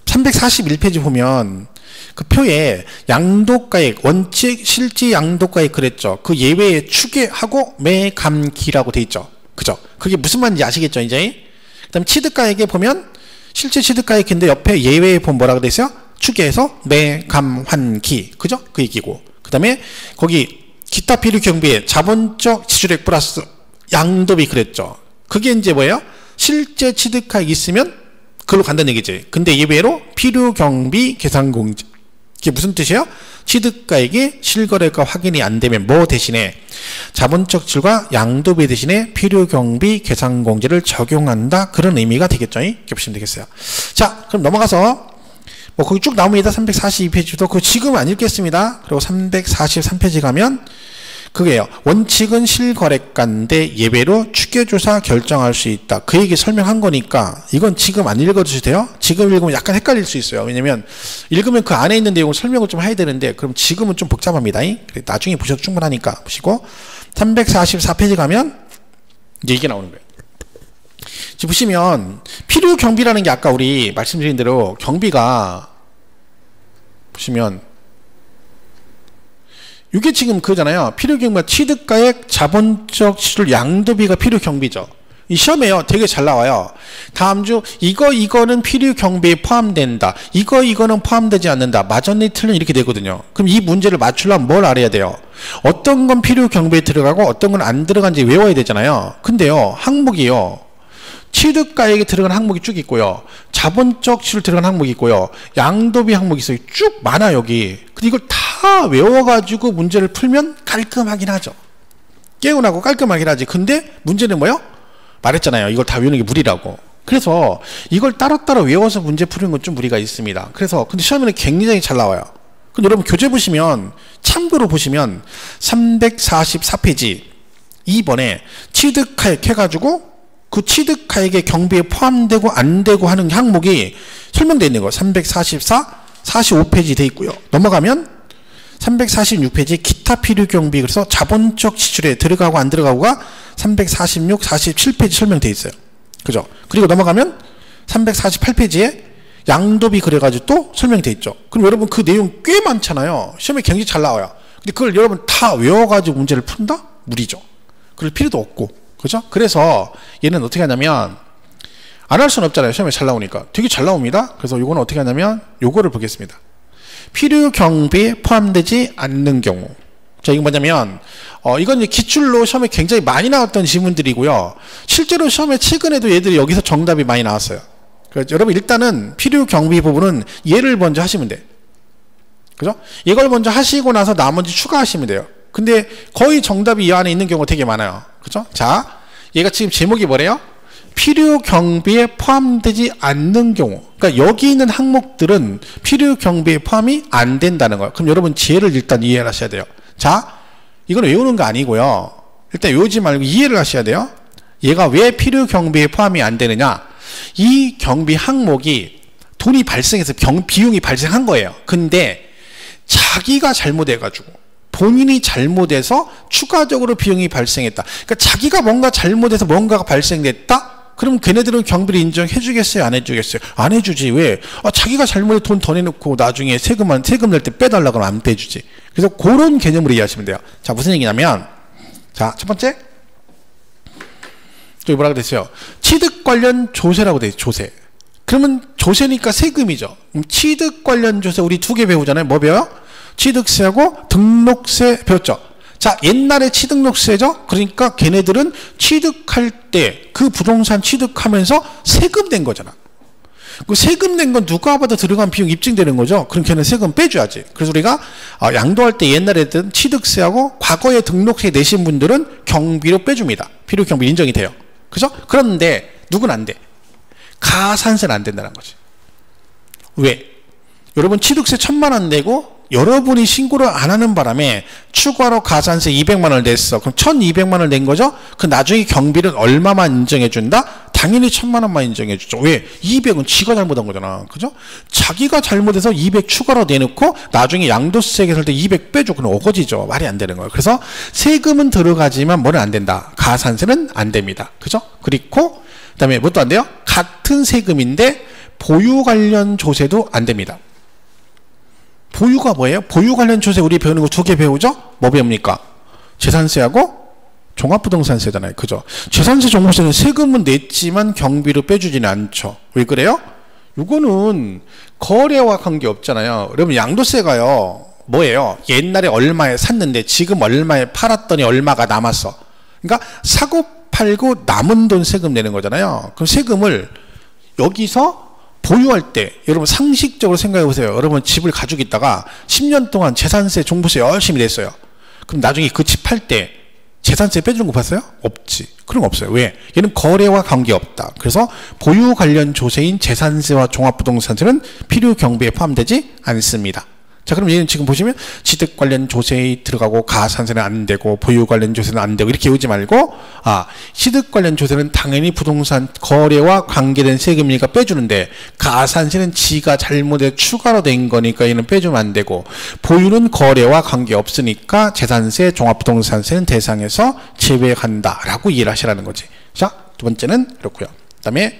341페이지 보면 그 표에 양도가액, 원칙, 실지 양도가액 그랬죠. 그 예외에 추계하고 매감기라고 돼 있죠. 그죠? 그게 무슨 말인지 아시겠죠, 이제? 그 다음에 취득가액에 보면 실제 취득가액인데 옆에 예외에 보면 뭐라고 돼 있어요? 추계해서 매감환기. 그죠? 그 얘기고. 그 다음에 거기 기타 필요 경비에 자본적 지출액 플러스 양도비 그랬죠. 그게 이제 뭐예요? 실제 취득가액 있으면 그걸로 간다는 얘기지. 근데 예외로 필요 경비 계산 공제. 이게 무슨 뜻이에요? 취득가액이 실거래가 확인이 안 되면 뭐 대신에 자본적 지출과 양도비 대신에 필요 경비 계산 공제를 적용한다. 그런 의미가 되겠죠. 이렇게 보시면 되겠어요. 자, 그럼 넘어가서 뭐 거기 쭉 나옵니다. 342페이지도 그거 지금 안 읽겠습니다. 그리고 343페이지 가면 그게요. 원칙은 실거래가인데 예외로 추계조사 결정할 수 있다. 그 얘기 설명한 거니까 이건 지금 안 읽어주셔도 돼요. 지금 읽으면 약간 헷갈릴 수 있어요. 왜냐면 읽으면 그 안에 있는 내용을 설명을 좀 해야 되는데 그럼 지금은 좀 복잡합니다. 나중에 보셔도 충분하니까 보시고 344페이지 가면 이제 이게 나오는 거예요. 지금 보시면 필요 경비라는 게 아까 우리 말씀드린 대로 경비가 보시면 이게 지금 그거잖아요. 필요 경비가 취득가액, 자본적 지출, 양도비가 필요 경비죠. 이 시험에요. 되게 잘 나와요. 다음 주 이거는 필요 경비에 포함된다. 이거는 포함되지 않는다. 맞았니 틀린 이렇게 되거든요. 그럼 이 문제를 맞추려면 뭘 알아야 돼요? 어떤 건 필요 경비에 들어가고 어떤 건 안 들어간지 외워야 되잖아요. 근데요. 항목이요. 취득가액에 들어간 항목이 쭉 있고요. 자본적 지출 들어간 항목이 있고요. 양도비 항목이 있어요. 쭉 많아 여기. 근데 이걸 다 외워가지고 문제를 풀면 깔끔하긴 하죠. 깨우나고 깔끔하긴 하지. 근데 문제는 뭐요? 말했잖아요. 이걸 다 외우는 게 무리라고. 그래서 이걸 따로따로 외워서 문제 푸는 건 좀 무리가 있습니다. 그래서 근데 시험에는 굉장히 잘 나와요. 그럼 여러분 교재 보시면 참고로 보시면 344페이지 2번에 취득가액 해가지고 그 취득가액의 경비에 포함되고 안 되고 하는 항목이 설명되어 있는 거 344, 45페이지 되어 있고요. 넘어가면 346페이지 기타 필요 경비 그래서 자본적 지출에 들어가고 안 들어가고가 346, 47페이지 설명되어 있어요. 그죠? 그리고 넘어가면 348페이지에 양도비 그래가지고 또 설명되어 있죠. 그럼 여러분 그 내용 꽤 많잖아요. 시험에 굉장히 잘 나와요. 근데 그걸 여러분 다 외워가지고 문제를 푼다? 무리죠. 그럴 필요도 없고. 그죠? 그래서 얘는 어떻게 하냐면 안 할 수는 없잖아요. 시험에 잘 나오니까. 되게 잘 나옵니다. 그래서 요거는 어떻게 하냐면 요거를 보겠습니다. 필요 경비에 포함되지 않는 경우. 자, 이거 뭐냐면 이건 이제 기출로 시험에 굉장히 많이 나왔던 지문들이고요. 실제로 시험에 최근에도 얘들이 여기서 정답이 많이 나왔어요. 그래서 여러분 일단은 필요 경비 부분은 얘를 먼저 하시면 돼. 그죠? 이걸 먼저 하시고 나서 나머지 추가하시면 돼요. 근데 거의 정답이 이 안에 있는 경우가 되게 많아요. 그죠? 자, 얘가 지금 제목이 뭐래요? 필요 경비에 포함되지 않는 경우. 그러니까 여기 있는 항목들은 필요 경비에 포함이 안 된다는 거예요. 그럼 여러분 지혜를 일단 이해를 하셔야 돼요. 자, 이건 외우는 거 아니고요. 일단 외우지 말고 이해를 하셔야 돼요. 얘가 왜 필요 경비에 포함이 안 되느냐? 이 경비 항목이 돈이 발생해서 비용이 발생한 거예요. 근데 자기가 잘못해가지고 본인이 잘못해서 추가적으로 비용이 발생했다. 그러니까 자기가 뭔가 잘못해서 뭔가가 발생됐다? 그럼 걔네들은 경비를 인정해 주겠어요? 안 해주겠어요? 안 해주지. 왜? 자기가 잘못해 돈 더 내놓고 나중에 세금 낼 때 빼달라고 하면 안 빼주지. 그래서 그런 개념으로 이해하시면 돼요. 자, 무슨 얘기냐면 자, 첫 번째 저기 뭐라고 됐어요? 취득 관련 조세라고 돼 있어요. 조세. 그러면 조세니까 세금이죠. 취득 관련 조세 우리 두 개 배우잖아요. 뭐 배워요? 취득세하고 등록세 배웠죠. 자, 옛날에 취득록세죠. 그러니까 걔네들은 취득할 때 그 부동산 취득하면서 세금 낸 거잖아. 그 세금 낸 건 누가 봐도 들어간 비용 입증되는 거죠. 그럼 걔는 세금 빼줘야지. 그래서 우리가 양도할 때 옛날에는 취득세하고 과거에 등록세 내신 분들은 경비로 빼줍니다. 필요 경비 인정이 돼요. 그죠? 그런데 누군 안 돼. 가산세는 안 된다는 거지. 왜? 여러분 취득세 1,000만 원 내고 여러분이 신고를 안 하는 바람에 추가로 가산세 200만 원을 냈어. 그럼 1,200만 원을 낸 거죠? 그 나중에 경비는 얼마만 인정해 준다? 당연히 1,000만 원만 인정해 주죠. 왜? 200은 지가 잘못한 거잖아. 그죠? 자기가 잘못해서 200 추가로 내놓고 나중에 양도세 계산할 때 200 빼줘. 그럼 어거지죠. 말이 안 되는 거예요. 그래서 세금은 들어가지만 뭐는 안 된다. 가산세는 안 됩니다. 그죠? 그리고 그다음에 뭣도 안 돼요? 같은 세금인데 보유 관련 조세도 안 됩니다. 보유가 뭐예요? 보유 관련 조세 우리 배우는 거 두 개 배우죠? 뭐 배웁니까? 재산세하고 종합부동산세잖아요. 그죠? 재산세 종부세는 세금은 냈지만 경비로 빼주지는 않죠. 왜 그래요? 이거는 거래와 관계없잖아요. 여러분 양도세가요. 뭐예요? 옛날에 얼마에 샀는데 지금 얼마에 팔았더니 얼마가 남았어. 그러니까 사고 팔고 남은 돈 세금 내는 거잖아요. 그럼 세금을 여기서 보유할 때 여러분 상식적으로 생각해 보세요. 여러분 집을 가지고 있다가 10년 동안 재산세 종부세 열심히 냈어요. 그럼 나중에 그 집 팔 때 재산세 빼주는 거 봤어요? 없지. 그런 거 없어요. 왜? 얘는 거래와 관계없다. 그래서 보유 관련 조세인 재산세와 종합부동산세는 필요 경비에 포함되지 않습니다. 자, 그럼 얘는 지금 보시면 취득 관련 조세에 들어가고 가산세는 안 되고 보유 관련 조세는 안 되고 이렇게 외우지 말고 취득 관련 조세는 당연히 부동산 거래와 관계된 세금이니까 빼주는데 가산세는 지가 잘못해 추가로 된 거니까 얘는 빼주면 안 되고 보유는 거래와 관계없으니까 재산세, 종합부동산세는 대상에서 제외한다라고 이해를 하시라는 거지. 자, 두 번째는 그렇고요. 그 다음에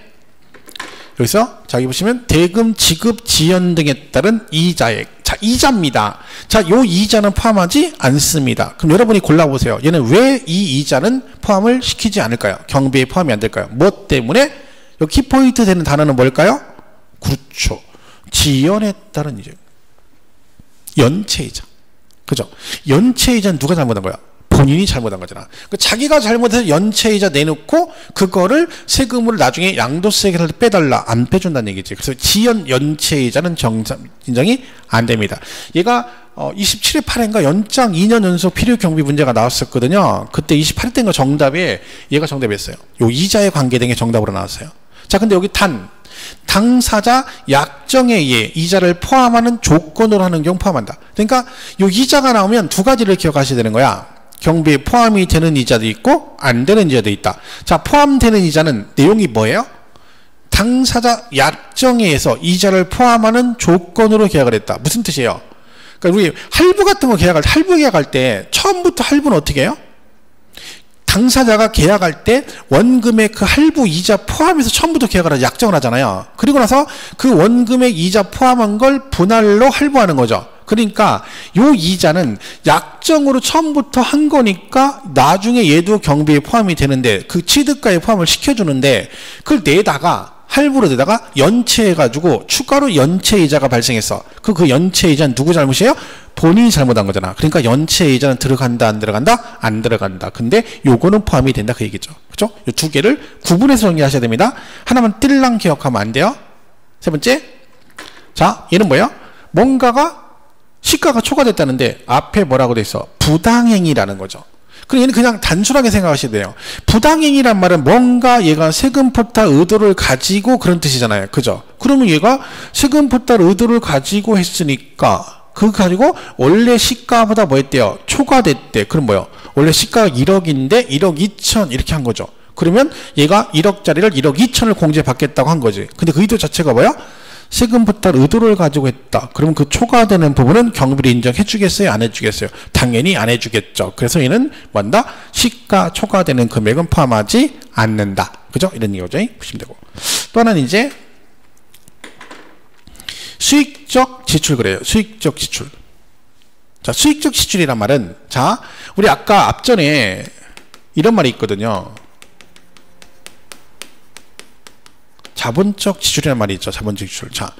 여기서 자, 여기 보시면 대금 지급 지연 등에 따른 이자액. 자, 이자입니다. 자, 요 이자는 포함하지 않습니다. 그럼 여러분이 골라보세요. 얘는 왜 이 이자는 포함을 시키지 않을까요? 경비에 포함이 안 될까요? 뭐 때문에? 요 키포인트 되는 단어는 뭘까요? 그렇죠. 지연에 따른 이자. 연체이자. 그죠? 연체이자는 누가 잘못한 거야? 본인이 잘못한 거잖아. 자기가 잘못해서 연체이자 내놓고 그거를 세금으로 나중에 양도세 계산할 때 빼달라. 안 빼준다는 얘기지. 그래서 지연 연체이자는 인정이 안 됩니다. 얘가 27회 8회인가 연장 2년 연속 필요 경비 문제가 나왔었거든요. 그때 28회 때인가 정답에 얘가 정답이었어요. 요 이자에 관계된 게 정답으로 나왔어요. 자, 근데 여기 당사자 약정에 의해 이자를 포함하는 조건으로 하는 경우 포함한다. 그러니까 요 이자가 나오면 두 가지를 기억하셔야 되는 거야. 경비에 포함이 되는 이자도 있고 안 되는 이자도 있다. 자, 포함되는 이자는 내용이 뭐예요? 당사자 약정에 의해서 이자를 포함하는 조건으로 계약을 했다. 무슨 뜻이에요? 그러니까 우리 할부 같은 거 할부 계약할 때 처음부터 할부는 어떻게 해요? 당사자가 계약할 때 원금의 그 할부 이자 포함해서 처음부터 계약을 하자 약정을 하잖아요. 그리고 나서 그 원금의 이자 포함한 걸 분할로 할부하는 거죠. 그러니까 요 이자는 약정으로 처음부터 한 거니까 나중에 얘도 경비에 포함이 되는데 그 취득가에 포함을 시켜주는데 그걸 내다가 할부로 내다가 연체해가지고 추가로 연체이자가 발생했어. 그 연체이자는 누구 잘못이에요? 본인이 잘못한 거잖아. 그러니까 연체이자는 들어간다 안 들어간다? 안 들어간다. 근데 요거는 포함이 된다 그 얘기죠. 그죠? 요 두 개를 구분해서 정리하셔야 됩니다. 하나만 띨랑 기억하면 안 돼요. 세 번째, 자, 얘는 뭐예요? 뭔가가 시가가 초과됐다는데 앞에 뭐라고 돼 있어? 부당행위라는 거죠. 그럼 얘는 그냥 단순하게 생각하셔야 돼요. 부당행위란 말은 뭔가 얘가 세금 포탈 의도를 가지고 그런 뜻이잖아요. 그죠? 그러면 얘가 세금 포탈 의도를 가지고 했으니까 그거 가지고 원래 시가보다 뭐 했대요? 초과됐대. 그럼 뭐요? 원래 시가가 1억인데 1억 2천 이렇게 한 거죠. 그러면 얘가 1억짜리를 1억 2천을 공제받겠다고 한 거지. 근데 그 의도 자체가 뭐야? 세금 포탈 의도를 가지고 했다. 그러면 그 초과되는 부분은 경비를 인정해 주겠어요? 안 해주겠어요? 당연히 안 해주겠죠. 그래서 얘는 뭔다? 시가 초과되는 금액은 포함하지 않는다. 그죠? 이런 얘기죠. 보시면 되고. 또 하나는 이제 수익적 지출 그래요. 수익적 지출. 자, 수익적 지출이란 말은 자, 우리 아까 앞전에 이런 말이 있거든요. 자본적 지출이란 말이 있죠. 자본적 지출. 자,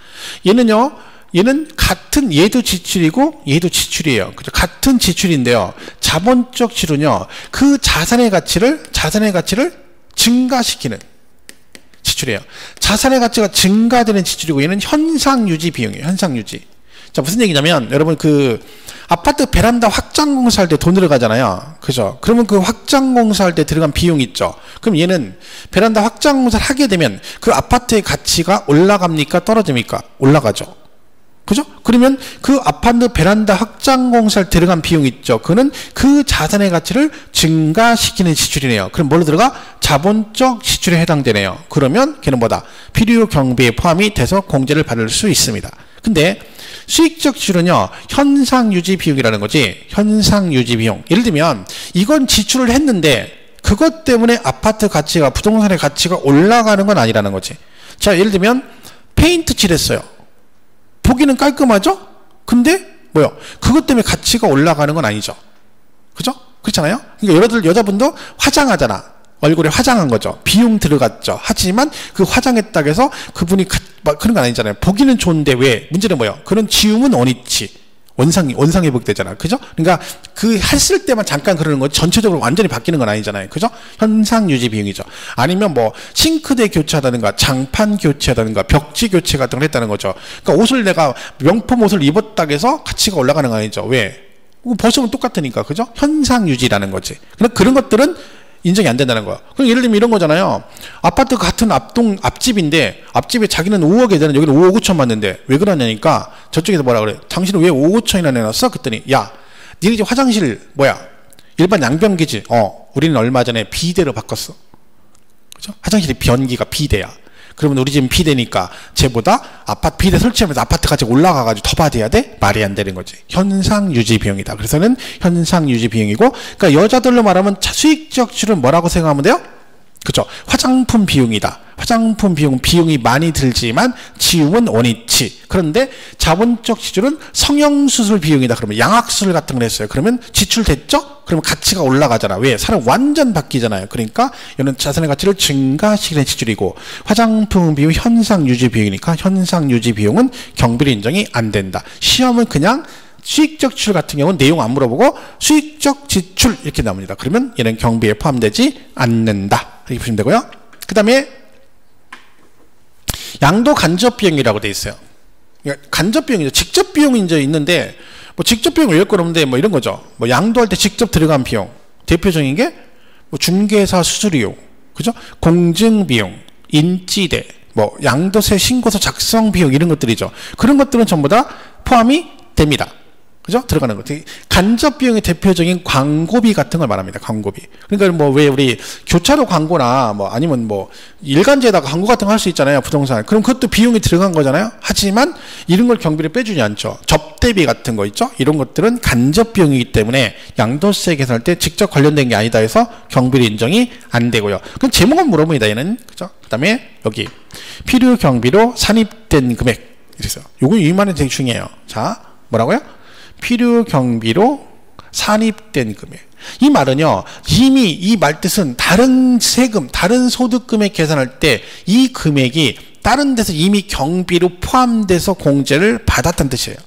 얘는요. 얘는 같은 얘도 지출이고 얘도 지출이에요. 그죠? 같은 지출인데요. 자본적 지출은요. 그 자산의 가치를 증가시키는 지출이에요. 자산의 가치가 증가되는 지출이고 얘는 현상 유지 비용이에요. 현상 유지. 자, 무슨 얘기냐면 여러분 그 아파트 베란다 확장 공사할 때 돈 들어가잖아요. 그죠? 그러면 그 확장 공사할 때 들어간 비용이 있죠. 그럼 얘는 베란다 확장 공사를 하게 되면 그 아파트의 가치가 올라갑니까? 떨어집니까? 올라가죠. 그죠? 그러면 그 아파트 베란다 확장 공사를 들어간 비용이 있죠. 그거는 그 자산의 가치를 증가시키는 지출이네요. 그럼 뭘로 들어가? 자본적 지출에 해당되네요. 그러면 걔는 뭐다? 필요 경비에 포함이 돼서 공제를 받을 수 있습니다. 근데 수익적 지출은요, 현상 유지 비용이라는 거지. 현상 유지 비용. 예를 들면 이건 지출을 했는데 그것 때문에 아파트 가치가, 부동산의 가치가 올라가는 건 아니라는 거지. 자, 예를 들면 페인트 칠했어요. 보기는 깔끔하죠? 근데 뭐요? 그것 때문에 가치가 올라가는 건 아니죠. 그죠? 그렇잖아요? 그러니까 여자분도 화장하잖아. 얼굴에 화장한 거죠. 비용 들어갔죠. 하지만 그 화장했다고 해서 그분이 그런 건 아니잖아요. 보기는 좋은데 왜? 문제는 뭐예요? 그런 지움은 원위치. 원상회복되잖아. 그죠? 그러니까 그 했을 때만 잠깐 그러는 거지 전체적으로 완전히 바뀌는 건 아니잖아요. 그죠? 현상 유지 비용이죠. 아니면 뭐 싱크대 교체하다든가 장판 교체하다든가 벽지 교체 같은 걸 했다는 거죠. 그러니까 옷을 내가 명품 옷을 입었다고 해서 가치가 올라가는 건 아니죠. 왜? 벗으면 똑같으니까. 그죠? 현상 유지라는 거지. 그런 것들은 인정이 안 된다는 거야. 그럼 예를 들면 이런 거잖아요. 아파트 같은 앞집인데 앞집에 자기는 5억에 되는 여기는 5억 5천 받는데 왜 그러냐니까 저쪽에서 뭐라 그래. 당신은 왜 5억 5천이나 내놨어? 그랬더니 야, 니네 집 화장실 뭐야? 일반 양변기지. 우리는 얼마 전에 비대로 바꿨어. 그죠? 화장실이 변기가 비대야. 그러면 우리 집은 비대니까 쟤보다 아파트 비대 설치하면서 아파트 가치가 올라가가지고 더 받아야 돼? 말이 안 되는 거지. 현상 유지 비용이다. 그래서는 현상 유지 비용이고, 그러니까 여자들로 말하면 수익적 지출은 뭐라고 생각하면 돼요? 그죠? 화장품 비용이다. 화장품 비용이 많이 들지만 지움은 원위치. 그런데 자본적 지출은 성형수술 비용이다. 그러면 양악수술 같은 걸 했어요. 그러면 지출됐죠? 그러면 가치가 올라가잖아. 왜? 사람 완전 바뀌잖아요. 그러니까 이는 자산의 가치를 증가시키는 지출이고, 화장품 비용 현상 유지 비용이니까 현상 유지 비용은 경비로 인정이 안 된다. 시험은 그냥 수익적 지출 같은 경우는 내용 안 물어보고 수익적 지출 이렇게 나옵니다. 그러면 얘는 경비에 포함되지 않는다. 이렇게 보시면 되고요. 그 다음에 양도 간접 비용이라고 돼 있어요. 그러니까 간접 비용이죠. 직접 비용이 이제 있는데 뭐 직접 비용을 왜 거는데 뭐 이런 거죠. 뭐 양도할 때 직접 들어간 비용. 대표적인 게 뭐 중개사 수수료, 그죠? 공증 비용, 인지대, 뭐 양도세 신고서 작성 비용 이런 것들이죠. 그런 것들은 전부 다 포함이 됩니다. 그죠? 들어가는 것. 간접 비용의 대표적인 광고비 같은 걸 말합니다. 광고비. 그러니까 뭐 왜 우리 교차로 광고나 뭐 아니면 뭐 일간지에다가 광고 같은 거 할 수 있잖아요. 부동산. 그럼 그것도 비용이 들어간 거잖아요. 하지만 이런 걸 경비를 빼주지 않죠. 접대비 같은 거 있죠? 이런 것들은 간접 비용이기 때문에 양도세 계산할 때 직접 관련된 게 아니다 해서 경비로 인정이 안 되고요. 그럼 제목은 물어봅니다. 얘는. 그죠? 그 다음에 여기 필요 경비로 산입된 금액. 이랬어요. 요거 이 말이 되게 중요해요. 자, 뭐라고요? 필요 경비로 산입된 금액. 이 말은요, 이미 이 말 뜻은 다른 세금, 다른 소득금액 계산할 때 이 금액이 다른 데서 이미 경비로 포함돼서 공제를 받았다는 뜻이에요.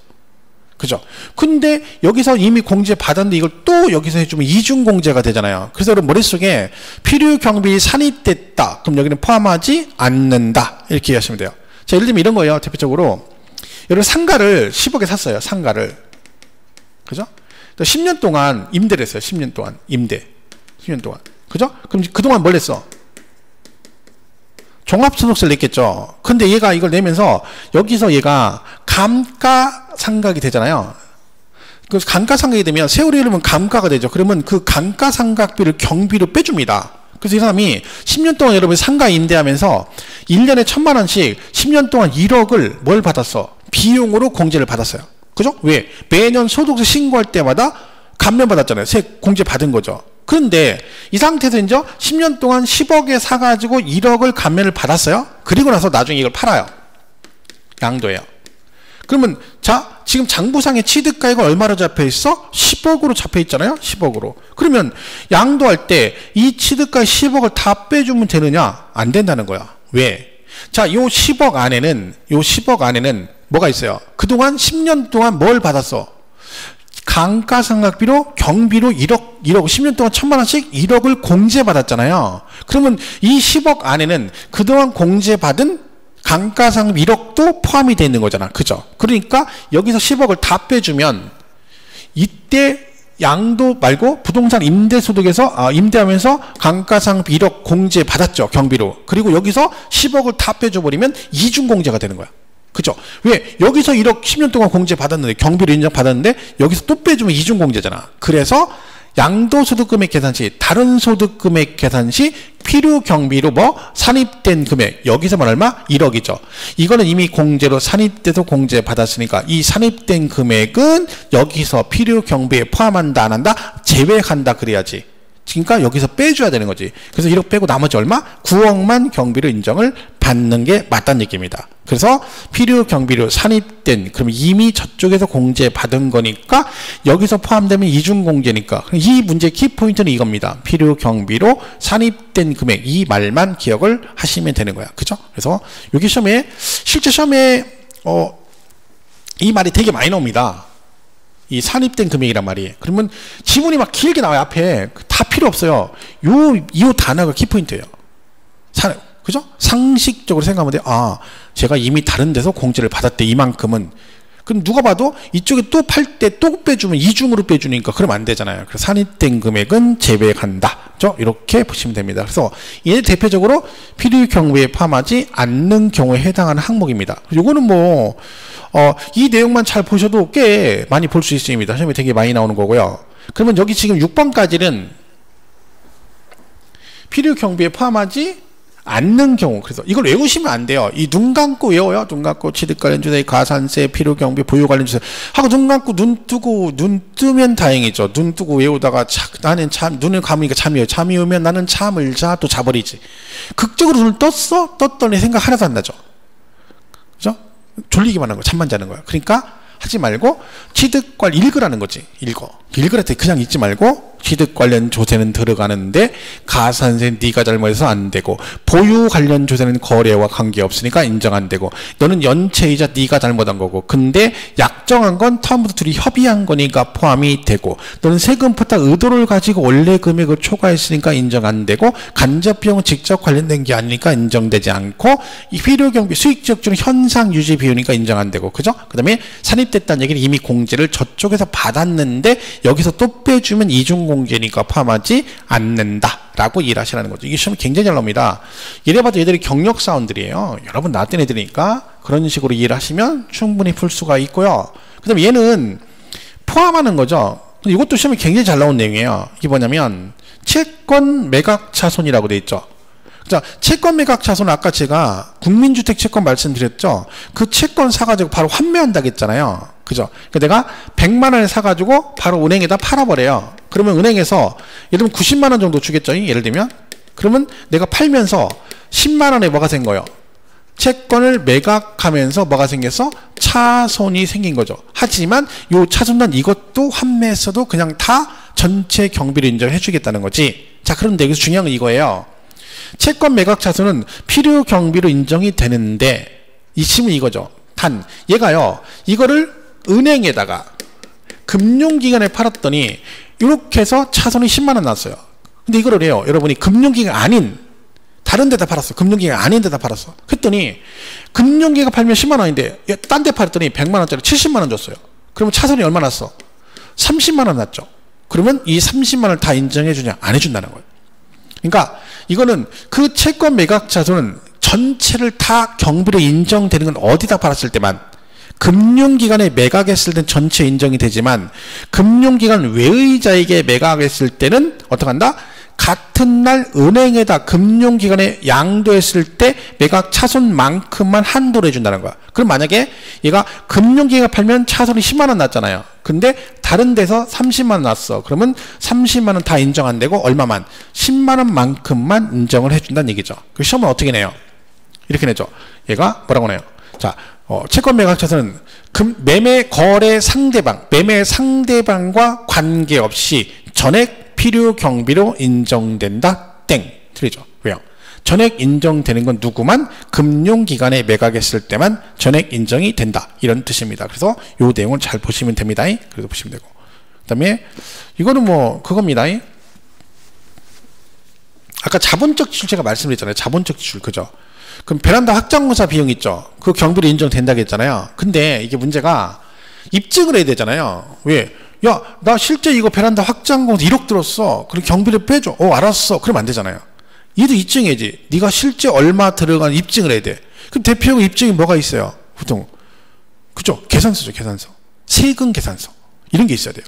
그죠? 근데 여기서 이미 공제 받았는데 이걸 또 여기서 해주면 이중공제가 되잖아요. 그래서 여러분 머릿속에 필요 경비 산입됐다. 그럼 여기는 포함하지 않는다. 이렇게 이해하시면 돼요. 자, 예를 들면 이런 거예요. 대표적으로. 여러분 상가를 10억에 샀어요. 상가를. 그죠? 10년 동안 임대를 했어요. 10년 동안 임대. 10년 동안. 그죠? 그럼 그동안 뭘 했어? 종합소득세를 냈겠죠. 근데 얘가 이걸 내면서 여기서 얘가 감가상각이 되잖아요. 그 감가상각이 되면 세월이 흐르면 감가가 되죠. 그러면 그 감가상각비를 경비로 빼줍니다. 그래서 이 사람이 10년 동안 여러분 상가 임대하면서 1년에 1,000만 원씩 10년 동안 1억을 뭘 받았어? 비용으로 공제를 받았어요. 그죠? 왜? 매년 소득세 신고할 때마다 감면받았잖아요. 세 공제 받은 거죠. 그런데 이 상태에서 이제 10년 동안 10억에 사가지고 1억을 감면을 받았어요. 그리고 나서 나중에 이걸 팔아요. 양도해요. 그러면 자, 지금 장부상의 취득가액은 얼마로 잡혀 있어? 10억으로 잡혀 있잖아요. 10억으로. 그러면 양도할 때 이 취득가액 10억을 다 빼주면 되느냐? 안 된다는 거야. 왜? 자, 요 10억 안에는 뭐가 있어요? 그동안 10년 동안 뭘 받았어? 감가상각비로 경비로 1억 10년 동안 1,000만 원씩 1억을 공제받았잖아요. 그러면 이 10억 안에는 그동안 공제받은 감가상각 1억도 포함이 되어 있는 거잖아. 그죠? 그러니까 여기서 10억을 다 빼주면 이때 양도 말고 부동산 임대소득에서 임대하면서 감가상각 1억 공제 받았죠. 경비로. 그리고 여기서 10억을 다 빼줘버리면 이중공제가 되는 거야. 그죠? 왜? 여기서 1억 10년 동안 공제 받았는데 경비로 인정받았는데 여기서 또 빼주면 이중공제잖아. 그래서 양도소득금액 계산 시 다른 소득금액 계산 시 필요 경비로 산입된 금액 여기서 얼마? 1억이죠. 이거는 이미 공제로 산입돼서 공제 받았으니까 이 산입된 금액은 여기서 필요 경비에 포함한다 안 한다? 제외한다 그래야지. 그러니까 여기서 빼줘야 되는 거지. 그래서 1억 빼고 나머지 얼마? 9억만 경비로 인정을 받는 게 맞다는 얘기입니다. 그래서 필요 경비로 산입된 그럼 이미 저쪽에서 공제 받은 거니까 여기서 포함되면 이중 공제니까 이 문제 키포인트는 이겁니다. 필요 경비로 산입된 금액 이 말만 기억을 하시면 되는 거야. 그죠? 그래서 여기 시험에 실제 시험에 이 말이 되게 많이 나옵니다. 이 산입된 금액이란 말이. 그러면 지문이 막 길게 나와요. 앞에 다 필요 없어요. 요 단어가 키포인트예요. 그죠? 상식적으로 생각하면 돼요. 제가 이미 다른 데서 공제를 받았대 이만큼은. 그럼 누가 봐도 이쪽에 또 팔 때 또 빼주면 이중으로 빼주니까 그러면 안 되잖아요. 그래서 산입된 금액은 제외한다. 그죠? 이렇게 보시면 됩니다. 그래서 얘 대표적으로 필요 경비에 포함하지 않는 경우에 해당하는 항목입니다. 요거는 이 내용만 잘 보셔도 꽤 많이 볼 수 있습니다. 시험에 되게 많이 나오는 거고요. 그러면 여기 지금 6번까지는 필요 경비에 포함하지 않는 경우. 그래서 이걸 외우시면 안 돼요. 이 눈 감고 외워요. 눈 감고 취득 관련 주세, 가산세, 필요 경비, 보유 관련 주세 하고 눈 감고 눈 뜨면 다행이죠. 눈 뜨고 외우다가 나는 눈을 감으니까 잠이 오면 나는 잠을 또 자버리지. 극적으로 눈을 떴더니 생각 하나도 안 나죠. 그죠? 졸리기만 하는 거, 잠만 자는 거야. 그러니까 하지 말고 취득 관련 읽으라는 거지. 읽으라 때 그냥 읽지 말고 취득 관련 조세는 들어가는데 가산세는 네가 잘못해서 안 되고 보유 관련 조세는 거래와 관계없으니까 인정 안 되고 너는 연체이자 네가 잘못한 거고 근데 약정한 건 처음부터 둘이 협의한 거니까 포함이 되고 너는 세금 부탁 의도를 가지고 원래 금액을 초과했으니까 인정 안 되고 간접 비용은 직접 관련된 게 아니니까 인정되지 않고 이 필요 경비 수익 지역 중 현상 유지 비용이니까 인정 안 되고 그죠? 그 다음에 산입됐다는 얘기는 이미 공제를 저쪽에서 받았는데 여기서 또 빼주면 이중공제니까 포함하지 않는다 라고 일하시라는 거죠. 이게 시험이 굉장히 잘 나옵니다. 이래봐도 얘들이 경력사원들이에요. 여러분 나왔던 애들이니까 그런 식으로 일하시면 충분히 풀 수가 있고요. 그 다음에 얘는 포함하는 거죠. 이것도 시험이 굉장히 잘 나온 내용이에요. 이게 뭐냐면 채권 매각 차손이라고 돼 있죠. 자, 채권 매각 차손은 아까 제가 국민주택 채권 말씀드렸죠. 그 채권 사가지고 바로 환매한다고 했잖아요. 그죠? 그러니까 내가 100만 원을 사가지고 바로 은행에다 팔아버려요. 그러면 은행에서 예를 들면 90만 원 정도 주겠죠. 예를 들면. 그러면 내가 팔면서 10만 원에 뭐가 생겨요? 채권을 매각하면서 뭐가 생겨서 차손이 생긴 거죠. 하지만 요 차손단 이것도 환매했어도 그냥 다 전체 경비를 인정해 주겠다는 거지. 자, 그런데 여기서 중요한 건 이거예요. 채권 매각 차손은 필요 경비로 인정이 되는데 이 질문이 이거죠. 단 얘가요. 이거를 은행에다가 금융기관에 팔았더니 이렇게 해서 차손이 10만 원 났어요. 근데 이거를 해요. 여러분이 금융기관 아닌 다른 데다 팔았어. 금융기관 아닌 데다 팔았어. 그랬더니 금융기관 팔면 10만 원인데 딴 데 팔았더니 100만 원짜리 70만 원 줬어요. 그러면 차손이 얼마 났어? 30만 원 났죠. 그러면 이 30만 원을 다 인정해 주냐? 안 해준다는 거예요. 그러니까 이거는 그 채권 매각 차손은 전체를 다 경비로 인정되는 건 어디다 팔았을 때만 금융기관에 매각했을 땐 전체 인정이 되지만 금융기관 외의자에게 매각했을 때는 어떻게 한다? 같은 날 은행에다 금융기관에 양도했을 때 매각 차손만큼만 한도를 해준다는 거야. 그럼 만약에 얘가 금융기관 팔면 차손이 10만 원 났잖아요. 근데 다른 데서 30만 원 났어. 그러면 30만 원 다 인정 안 되고 얼마만? 10만 원만큼만 인정을 해준다는 얘기죠. 그 시험은 어떻게 내요? 이렇게 내죠. 얘가 뭐라고 내요? 자, 채권 매각 차손은 매매 거래 상대방, 매매 상대방과 관계없이 전액 필요 경비로 인정된다. 땡. 틀리죠. 왜요? 전액 인정되는 건 누구만? 금융기관에 매각했을 때만 전액 인정이 된다. 이런 뜻입니다. 그래서 요 내용을 잘 보시면 됩니다. 그래서 보시면 되고. 그 다음에 이거는 뭐 그겁니다. 아까 자본적 지출 제가 말씀드렸잖아요. 자본적 지출 그죠? 그럼 베란다 확장공사 비용 있죠? 그 경비로 인정된다고 했잖아요. 근데 이게 문제가 입증을 해야 되잖아요. 왜? 야, 나 실제 이거 베란다 확장공사 1억 들었어. 그럼 경비를 빼줘. 알았어. 그러면 안 되잖아요. 얘도 입증해야지. 네가 실제 얼마 들어간 입증을 해야 돼. 그럼 대표용 입증이 뭐가 있어요? 보통 그죠? 계산서죠. 계산서. 세금 계산서. 이런 게 있어야 돼요.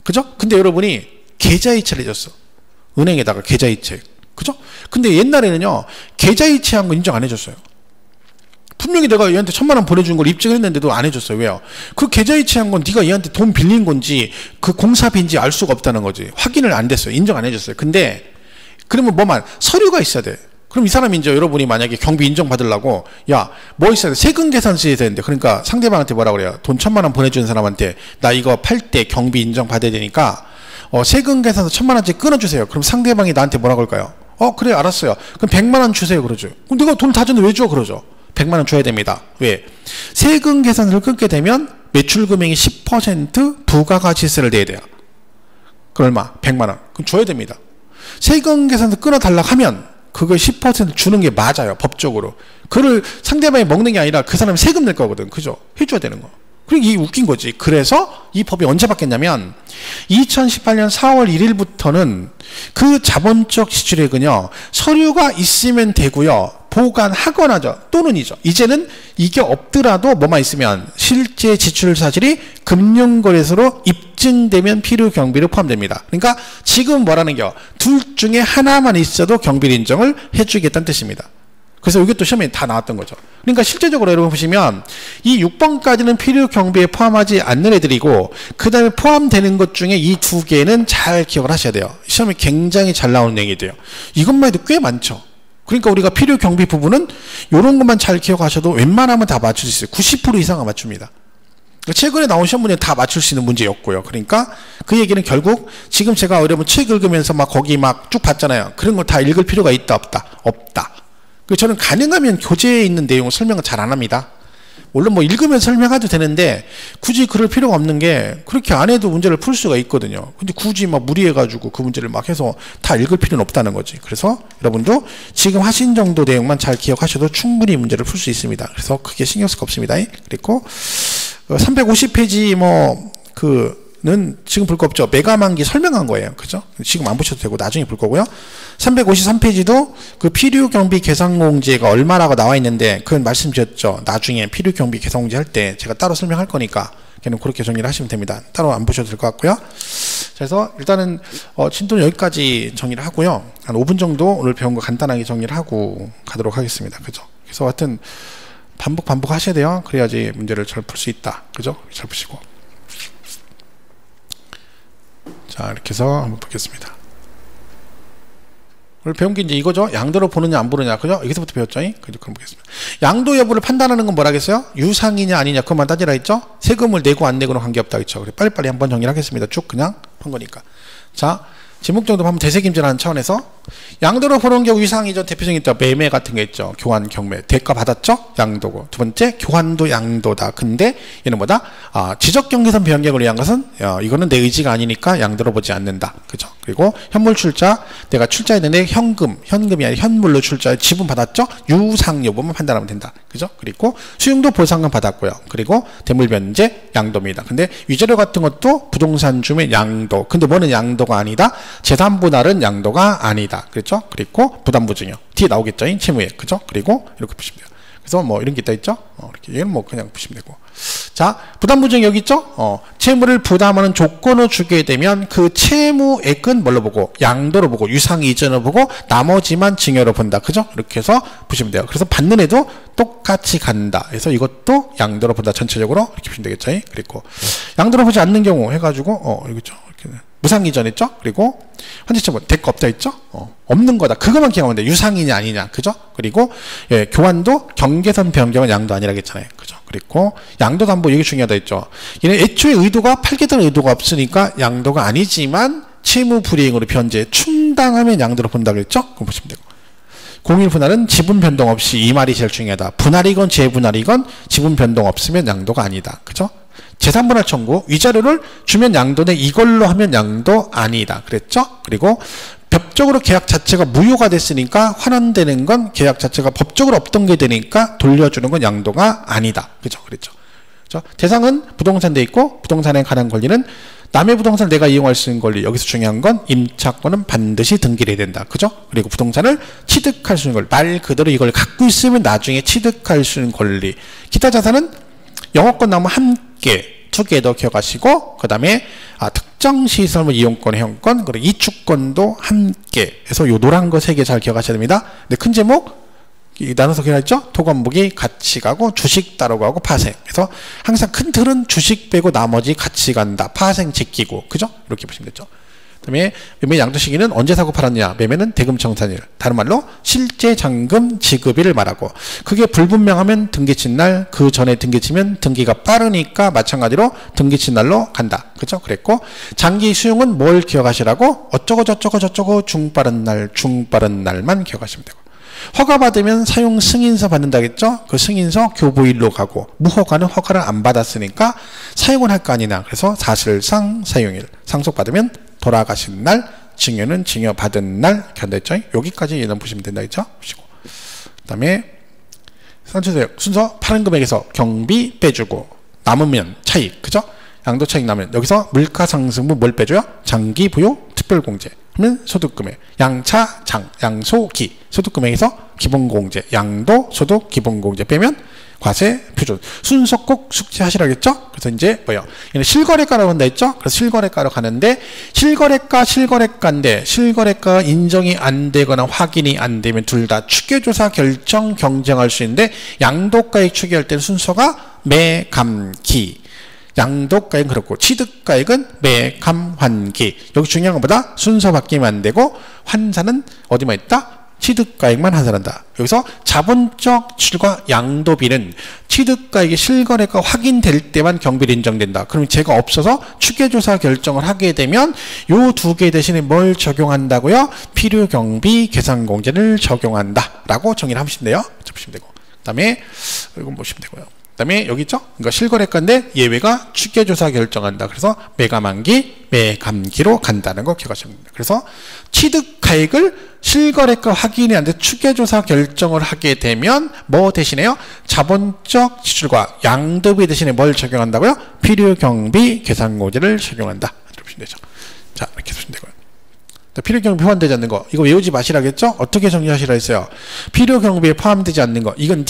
그죠? 근데 여러분이 계좌이체를 해줬어. 은행에다가 계좌이체. 그죠? 근데 옛날에는요, 계좌이체한 거 인정 안 해줬어요. 분명히 내가 얘한테 1,000만 원 보내준 걸 입증했는데도 안 해줬어요. 왜요? 그 계좌이체한 건 네가 얘한테 돈 빌린 건지 그 공사비인지 알 수가 없다는 거지. 확인을 안 됐어요. 인정 안 해줬어요. 근데 그러면 뭐만 서류가 있어야 돼. 그럼 이 사람이 이제 여러분이 만약에 경비 인정 받으려고 야, 뭐 있어야 돼? 세금 계산서 해야 되는데 그러니까 상대방한테 뭐라 그래요? 돈 1,000만 원 보내준 사람한테 나 이거 팔 때 경비 인정 받아야 되니까 세금 계산서 1,000만 원짜리 끊어주세요. 그럼 상대방이 나한테 뭐라 그럴까요? 그래 알았어요. 그럼 100만 원 주세요. 그러죠. 그럼 내가 돈 다 줬는데 왜 줘? 그러죠. 100만 원 줘야 됩니다. 왜? 세금 계산서를 끊게 되면 매출 금액이 10% 부가가치세를 내야 돼요. 그 얼마? 100만 원. 그럼 줘야 됩니다. 세금 계산서 끊어달라고 하면 그거 10% 주는 게 맞아요. 법적으로. 그걸 상대방이 먹는 게 아니라 그 사람이 세금 낼 거거든. 그죠? 해줘야 되는 거. 그리고 이게 웃긴 거지. 그래서 이 법이 언제 바뀌었냐면 2018년 4월 1일부터는 그 자본적 지출액은요. 서류가 있으면 되고요. 보관하거나죠. 또는이죠. 이제는 이게 없더라도 뭐만 있으면 실제 지출 사실이 금융거래소로 입증되면 필요 경비로 포함됩니다. 그러니까 지금 뭐라는 게 둘 중에 하나만 있어도 경비 인정을 해주겠다는 뜻입니다. 그래서 이게 또 시험에 다 나왔던 거죠. 그러니까 실제적으로 여러분 보시면 이 6번까지는 필요 경비에 포함하지 않는 애들이고 그 다음에 포함되는 것 중에 이 두 개는 잘 기억을 하셔야 돼요. 시험에 굉장히 잘 나오는 내용이 돼요. 이것만 해도 꽤 많죠. 그러니까 우리가 필요 경비 부분은 이런 것만 잘 기억하셔도 웬만하면 다 맞출 수 있어요. 90% 이상은 맞춥니다. 최근에 나온 시험 문제는 다 맞출 수 있는 문제였고요. 그러니까 그 얘기는 결국 지금 제가 여러분 책 읽으면서 막 거기 막 쭉 봤잖아요. 그런 걸 다 읽을 필요가 있다 없다? 없다. 저는 가능하면 교재에 있는 내용을 설명을 잘 안 합니다. 물론 뭐 읽으면 설명해도 되는데 굳이 그럴 필요가 없는 게 그렇게 안 해도 문제를 풀 수가 있거든요. 근데 굳이 막 무리해가지고 그 문제를 막 해서 다 읽을 필요는 없다는 거지. 그래서 여러분도 지금 하신 정도 내용만 잘 기억하셔도 충분히 문제를 풀 수 있습니다. 그래서 크게 신경 쓸 거 없습니다. 그리고 350페이지 는 지금 볼 거 없죠. 메가만기 설명한 거예요. 그죠? 지금 안 보셔도 되고 나중에 볼 거고요. 353페이지도 그 필요경비 계산공제가 얼마라고 나와 있는데 그건 말씀드렸죠. 나중에 필요경비 계산공제 할 때 제가 따로 설명할 거니까 걔는 그렇게 정리를 하시면 됩니다. 따로 안 보셔도 될 것 같고요. 그래서 일단은 진도는 여기까지 정리를 하고요. 한 5분 정도 오늘 배운 거 간단하게 정리를 하고 가도록 하겠습니다. 그죠? 그래서 하여튼 반복 하셔야 돼요. 그래야지 문제를 잘 풀 수 있다. 그죠? 잘 푸시고. 자, 이렇게 해서 한번 보겠습니다. 오늘 배운 게 이제 이거죠. 양도로 보느냐 안 보느냐. 그죠? 여기서부터 배웠죠. 그죠? 그럼 보겠습니다. 양도 여부를 판단하는 건 뭐라겠어요? 유상이냐 아니냐 그것만 따지라 했죠. 세금을 내고 안 내고는 관계없다. 그렇죠? 빨리빨리 한번 정리를 하겠습니다. 쭉 그냥 한 거니까. 자, 제목 정도 하면 대세김질하는 차원에서 양도로 보는 경우 유상이죠. 대표적인 있다. 매매 같은 게 있죠. 교환, 경매. 대가 받았죠? 양도고. 두 번째, 교환도 양도다. 근데 얘는 뭐다? 지적경계선 변경을 위한 것은 이거는 내 의지가 아니니까 양도로 보지 않는다. 그죠? 그리고 현물 출자, 내가 출자했는데 현금이 아니라 현물로 출자해 지분 받았죠? 유상 여부만 판단하면 된다. 그죠? 그리고 수용도 보상금 받았고요. 그리고 대물 변제 양도입니다. 근데 위자료 같은 것도 부동산 주면 양도. 근데 뭐는 양도가 아니다? 재산 분할은 양도가 아니다. 그렇죠? 그리고 부담보증이요. 뒤에 나오겠죠? 채무액. 그죠? 그리고 이렇게 보시면 돼요. 그래서 뭐 이런 게 있다 있죠? 이렇게 얘는 뭐 그냥 보시면 되고. 자, 부담보증 여기 있죠? 채무를 부담하는 조건을 주게 되면 그 채무액은 뭘로 보고? 양도로 보고, 유상 이전을 보고, 나머지만 증여로 본다. 그죠? 이렇게 해서 보시면 돼요. 그래서 받는 애도 똑같이 간다. 그래서 이것도 양도로 본다. 전체적으로 이렇게 보시면 되겠죠? 그리고 양도로 보지 않는 경우 해가지고, 여기 있죠? 이렇게. 무상이전 했죠? 그리고 환지처분 대가 없다 했죠? 없는 거다. 그것만 기억하면 돼. 유상이냐 아니냐. 그죠? 그리고 교환도 경계선 변경은 양도 아니라 했잖아요. 그죠? 그리고 양도담보 이게 중요하다 했죠. 얘는 애초에 의도가 팔겠다는 의도가 없으니까 양도가 아니지만 채무 불이행으로 변제 충당하면 양도로 본다 그랬죠? 그럼 보시면 되고. 공일 분할은 지분 변동 없이 이 말이 제일 중요하다. 분할이건 재분할이건 지분 변동 없으면 양도가 아니다. 그죠? 재산분할 청구 위자료를 주면 양도네 이걸로 하면 양도 아니다. 그랬죠? 그리고 법적으로 계약 자체가 무효가 됐으니까 환원되는 건 계약 자체가 법적으로 없던 게 되니까 돌려주는 건 양도가 아니다. 그죠? 그랬죠? 그죠? 대상은 부동산 돼 있고 부동산에 관한 권리는 남의 부동산을 내가 이용할 수 있는 권리. 여기서 중요한 건 임차권은 반드시 등기를 해야 된다. 그죠? 그리고 부동산을 취득할 수 있는 권리. 말 그대로 이걸 갖고 있으면 나중에 취득할 수 있는 권리. 기타 자산은 영업권 나오면 한 개, 두 개 더 기억하시고 그 다음에 특정 시설물 이용권, 회원권, 그리고 이축권도 한 개. 그래서 요 노란 거 세 개 잘 기억하셔야 됩니다. 근데 큰 제목 나눠서 기억했죠? 토건목이 같이 가고 주식 따로 가고 파생. 그래서 항상 큰 틀은 주식 빼고 나머지 같이 간다. 파생 지키고. 그죠? 이렇게 보시면 되죠. 그 다음에 매매 양도 시기는 언제 사고 팔았냐? 매매는 대금 청산일. 다른 말로 실제 잔금 지급일을 말하고 그게 불분명하면 등기친 날, 그 전에 등기치면 등기가 빠르니까 마찬가지로 등기친 날로 간다. 그죠? 그랬고 장기 수용은 뭘 기억하시라고? 어쩌고 저쩌고 저쩌고 중빠른 날만 기억하시면 되고 허가받으면 사용 승인서 받는다겠죠? 그 승인서 교부일로 가고 무허가는 허가를 안 받았으니까 사용을 할 거 아니냐. 그래서 사실상 사용일. 상속받으면 돌아가신 날, 증여는 증여받은 날 견댔죠? 여기까지 예는 보시면 된다 했죠? 보시고. 그 다음에 순서 파는 금액에서 경비 빼주고 남으면 차익. 그죠? 양도 차익 나면 여기서 물가상승분 뭘 빼줘요? 장기 부요 특별공제. 그러면 소득금액, 양차, 양소기, 소득금액에서 기본공제, 양도, 소득, 기본공제 빼면 과세, 표준. 순서 꼭 숙지하시라겠죠? 그래서 이제 뭐요? 얘는 실거래가라고 한다 했죠? 그래서 실거래가로 가는데 실거래가인데 실거래가가 인정이 안 되거나 확인이 안 되면 둘 다 추계조사 결정 경쟁할 수 있는데 양도가액 추계할 때는 순서가 매감기. 양도가액은 그렇고 취득가액은 매감환기. 여기 중요한 것보다 순서 바뀌면 안 되고 환산은 어디만 있다? 취득가액만 환산한다. 여기서 자본적 지출과 양도비는 취득가액이 실거래가 확인될 때만 경비로 인정된다. 그럼 제가 없어서 추계조사 결정을 하게 되면 요 두 개 대신에 뭘 적용한다고요? 필요경비 계산공제를 적용한다 라고 정의를 하시면 돼요. 보시면 되고 그 다음에 이건 보시면 되고요. 그 다음에 여기 있죠? 그러니까 실거래가인데 예외가 추계조사 결정한다. 그래서 매감환기, 매감기로 간다는 거 기억하시면 됩니다. 그래서 취득가액을 실거래가 확인이 안 돼 추계조사 결정을 하게 되면 뭐 대신에요? 자본적 지출과 양도비 대신에 뭘 적용한다고요? 필요경비 계산공제를 적용한다. 이렇게 보시면 되죠. 자, 이렇게 보시면 되고요. 필요경비 포함되지 않는 거 이거 외우지 마시라겠죠? 어떻게 정리하시라 했어요? 필요경비에 포함되지 않는 거 이건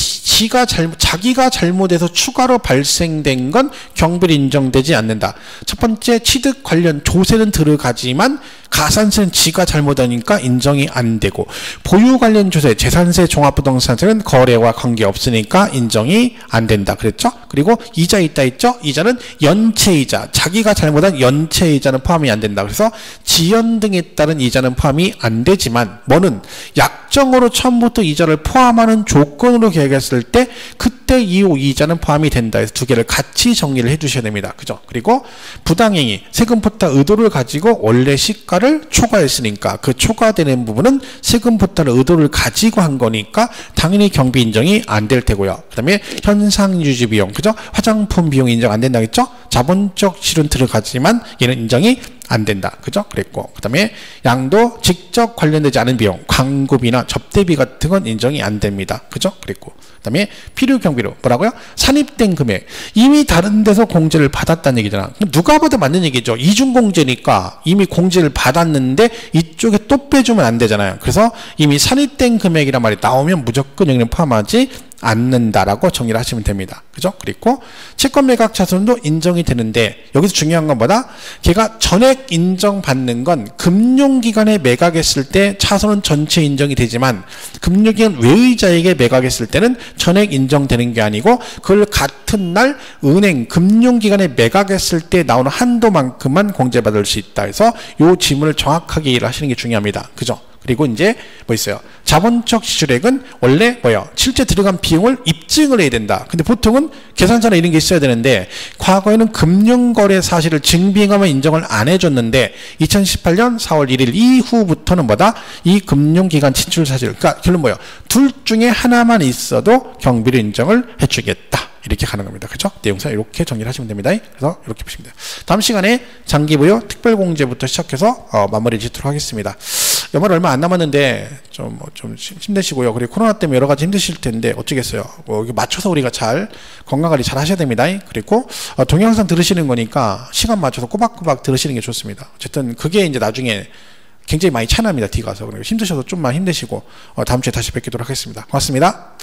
자기가 잘못해서 추가로 발생된 건 경비로 인정되지 않는다. 첫 번째 취득 관련 조세는 들어가지만 가산세는 지가 잘못하니까 인정이 안 되고 보유 관련 조세, 재산세, 종합부동산세는 거래와 관계없으니까 인정이 안 된다. 그랬죠? 그리고 이자 있다 했죠? 이자는 연체이자, 자기가 잘못한 연체이자는 포함이 안 된다. 그래서 지연 등에 따른 이자는 포함이 안 되지만 뭐는 약정으로 처음부터 이자를 포함하는 조건으로 계약했을 때 그때 이후 이자는 포함이 된다 해서 두 개를 같이 정리를 해 주셔야 됩니다. 그죠? 그리고 부당행위, 세금 포탈 의도를 가지고 원래 시가를 초과했으니까 그 초과되는 부분은 세금 포탈 의도를 가지고 한 거니까 당연히 경비 인정이 안 될 테고요. 그 다음에 현상 유지 비용, 그죠? 화장품 비용 인정 안 된다겠죠? 자본적 실은 들어가지만 얘는 인정이 안 된다. 그죠? 그랬고. 그 다음에 양도 직접 관련되지 않은 비용, 광고비나 접대비 같은 건 인정이 안 됩니다. 그죠? 그랬고. 그 다음에 필요경비로 뭐라고요? 산입된 금액. 이미 다른 데서 공제를 받았다는 얘기잖아. 누가 봐도 맞는 얘기죠. 이중공제니까 이미 공제를 받았는데 이쪽에 또 빼주면 안 되잖아요. 그래서 이미 산입된 금액이란 말이 나오면 무조건 여기는 포함하지 않는다라고 정리를 하시면 됩니다. 그죠? 그리고 채권 매각 차손도 인정이 되는데 여기서 중요한 건 뭐다? 걔가 전액 인정받는 건 금융기관에 매각했을 때 차손은 전체 인정이 되지만 금융기관 외의자에게 매각했을 때는 전액 인정되는 게 아니고 그걸 같은 날 은행 금융기관에 매각했을 때 나오는 한도만큼만 공제받을 수 있다 해서 이 지문을 정확하게 이해를 하시는 게 중요합니다. 그죠? 그리고 이제 뭐 있어요? 자본적 지출액은 원래 뭐예요? 실제 들어간 비용을 입증을 해야 된다. 근데 보통은 계산서나 이런 게 있어야 되는데 과거에는 금융거래 사실을 증빙하면 인정을 안 해줬는데 2018년 4월 1일 이후부터는 뭐다? 이 금융기관 진출 사실. 그러니까 결론 뭐예요? 둘 중에 하나만 있어도 경비를 인정을 해주겠다. 이렇게 가는 겁니다. 그죠? 내용상 이렇게 정리를 하시면 됩니다. 그래서 이렇게 보시면 돼요. 다음 시간에 장기부여 특별공제부터 시작해서 마무리 짓도록 하겠습니다. 연말 얼마 안 남았는데 좀 힘드시고요. 그리고 코로나 때문에 여러 가지 힘드실 텐데 어쩌겠어요. 여기 맞춰서 우리가 잘 건강관리 잘 하셔야 됩니다. 그리고 동영상 들으시는 거니까 시간 맞춰서 꼬박꼬박 들으시는 게 좋습니다. 어쨌든 그게 이제 나중에 굉장히 많이 차이납니다. 뒤 가서. 그리고 힘드셔도 좀만 힘내시고 다음 주에 다시 뵙도록 하겠습니다. 고맙습니다.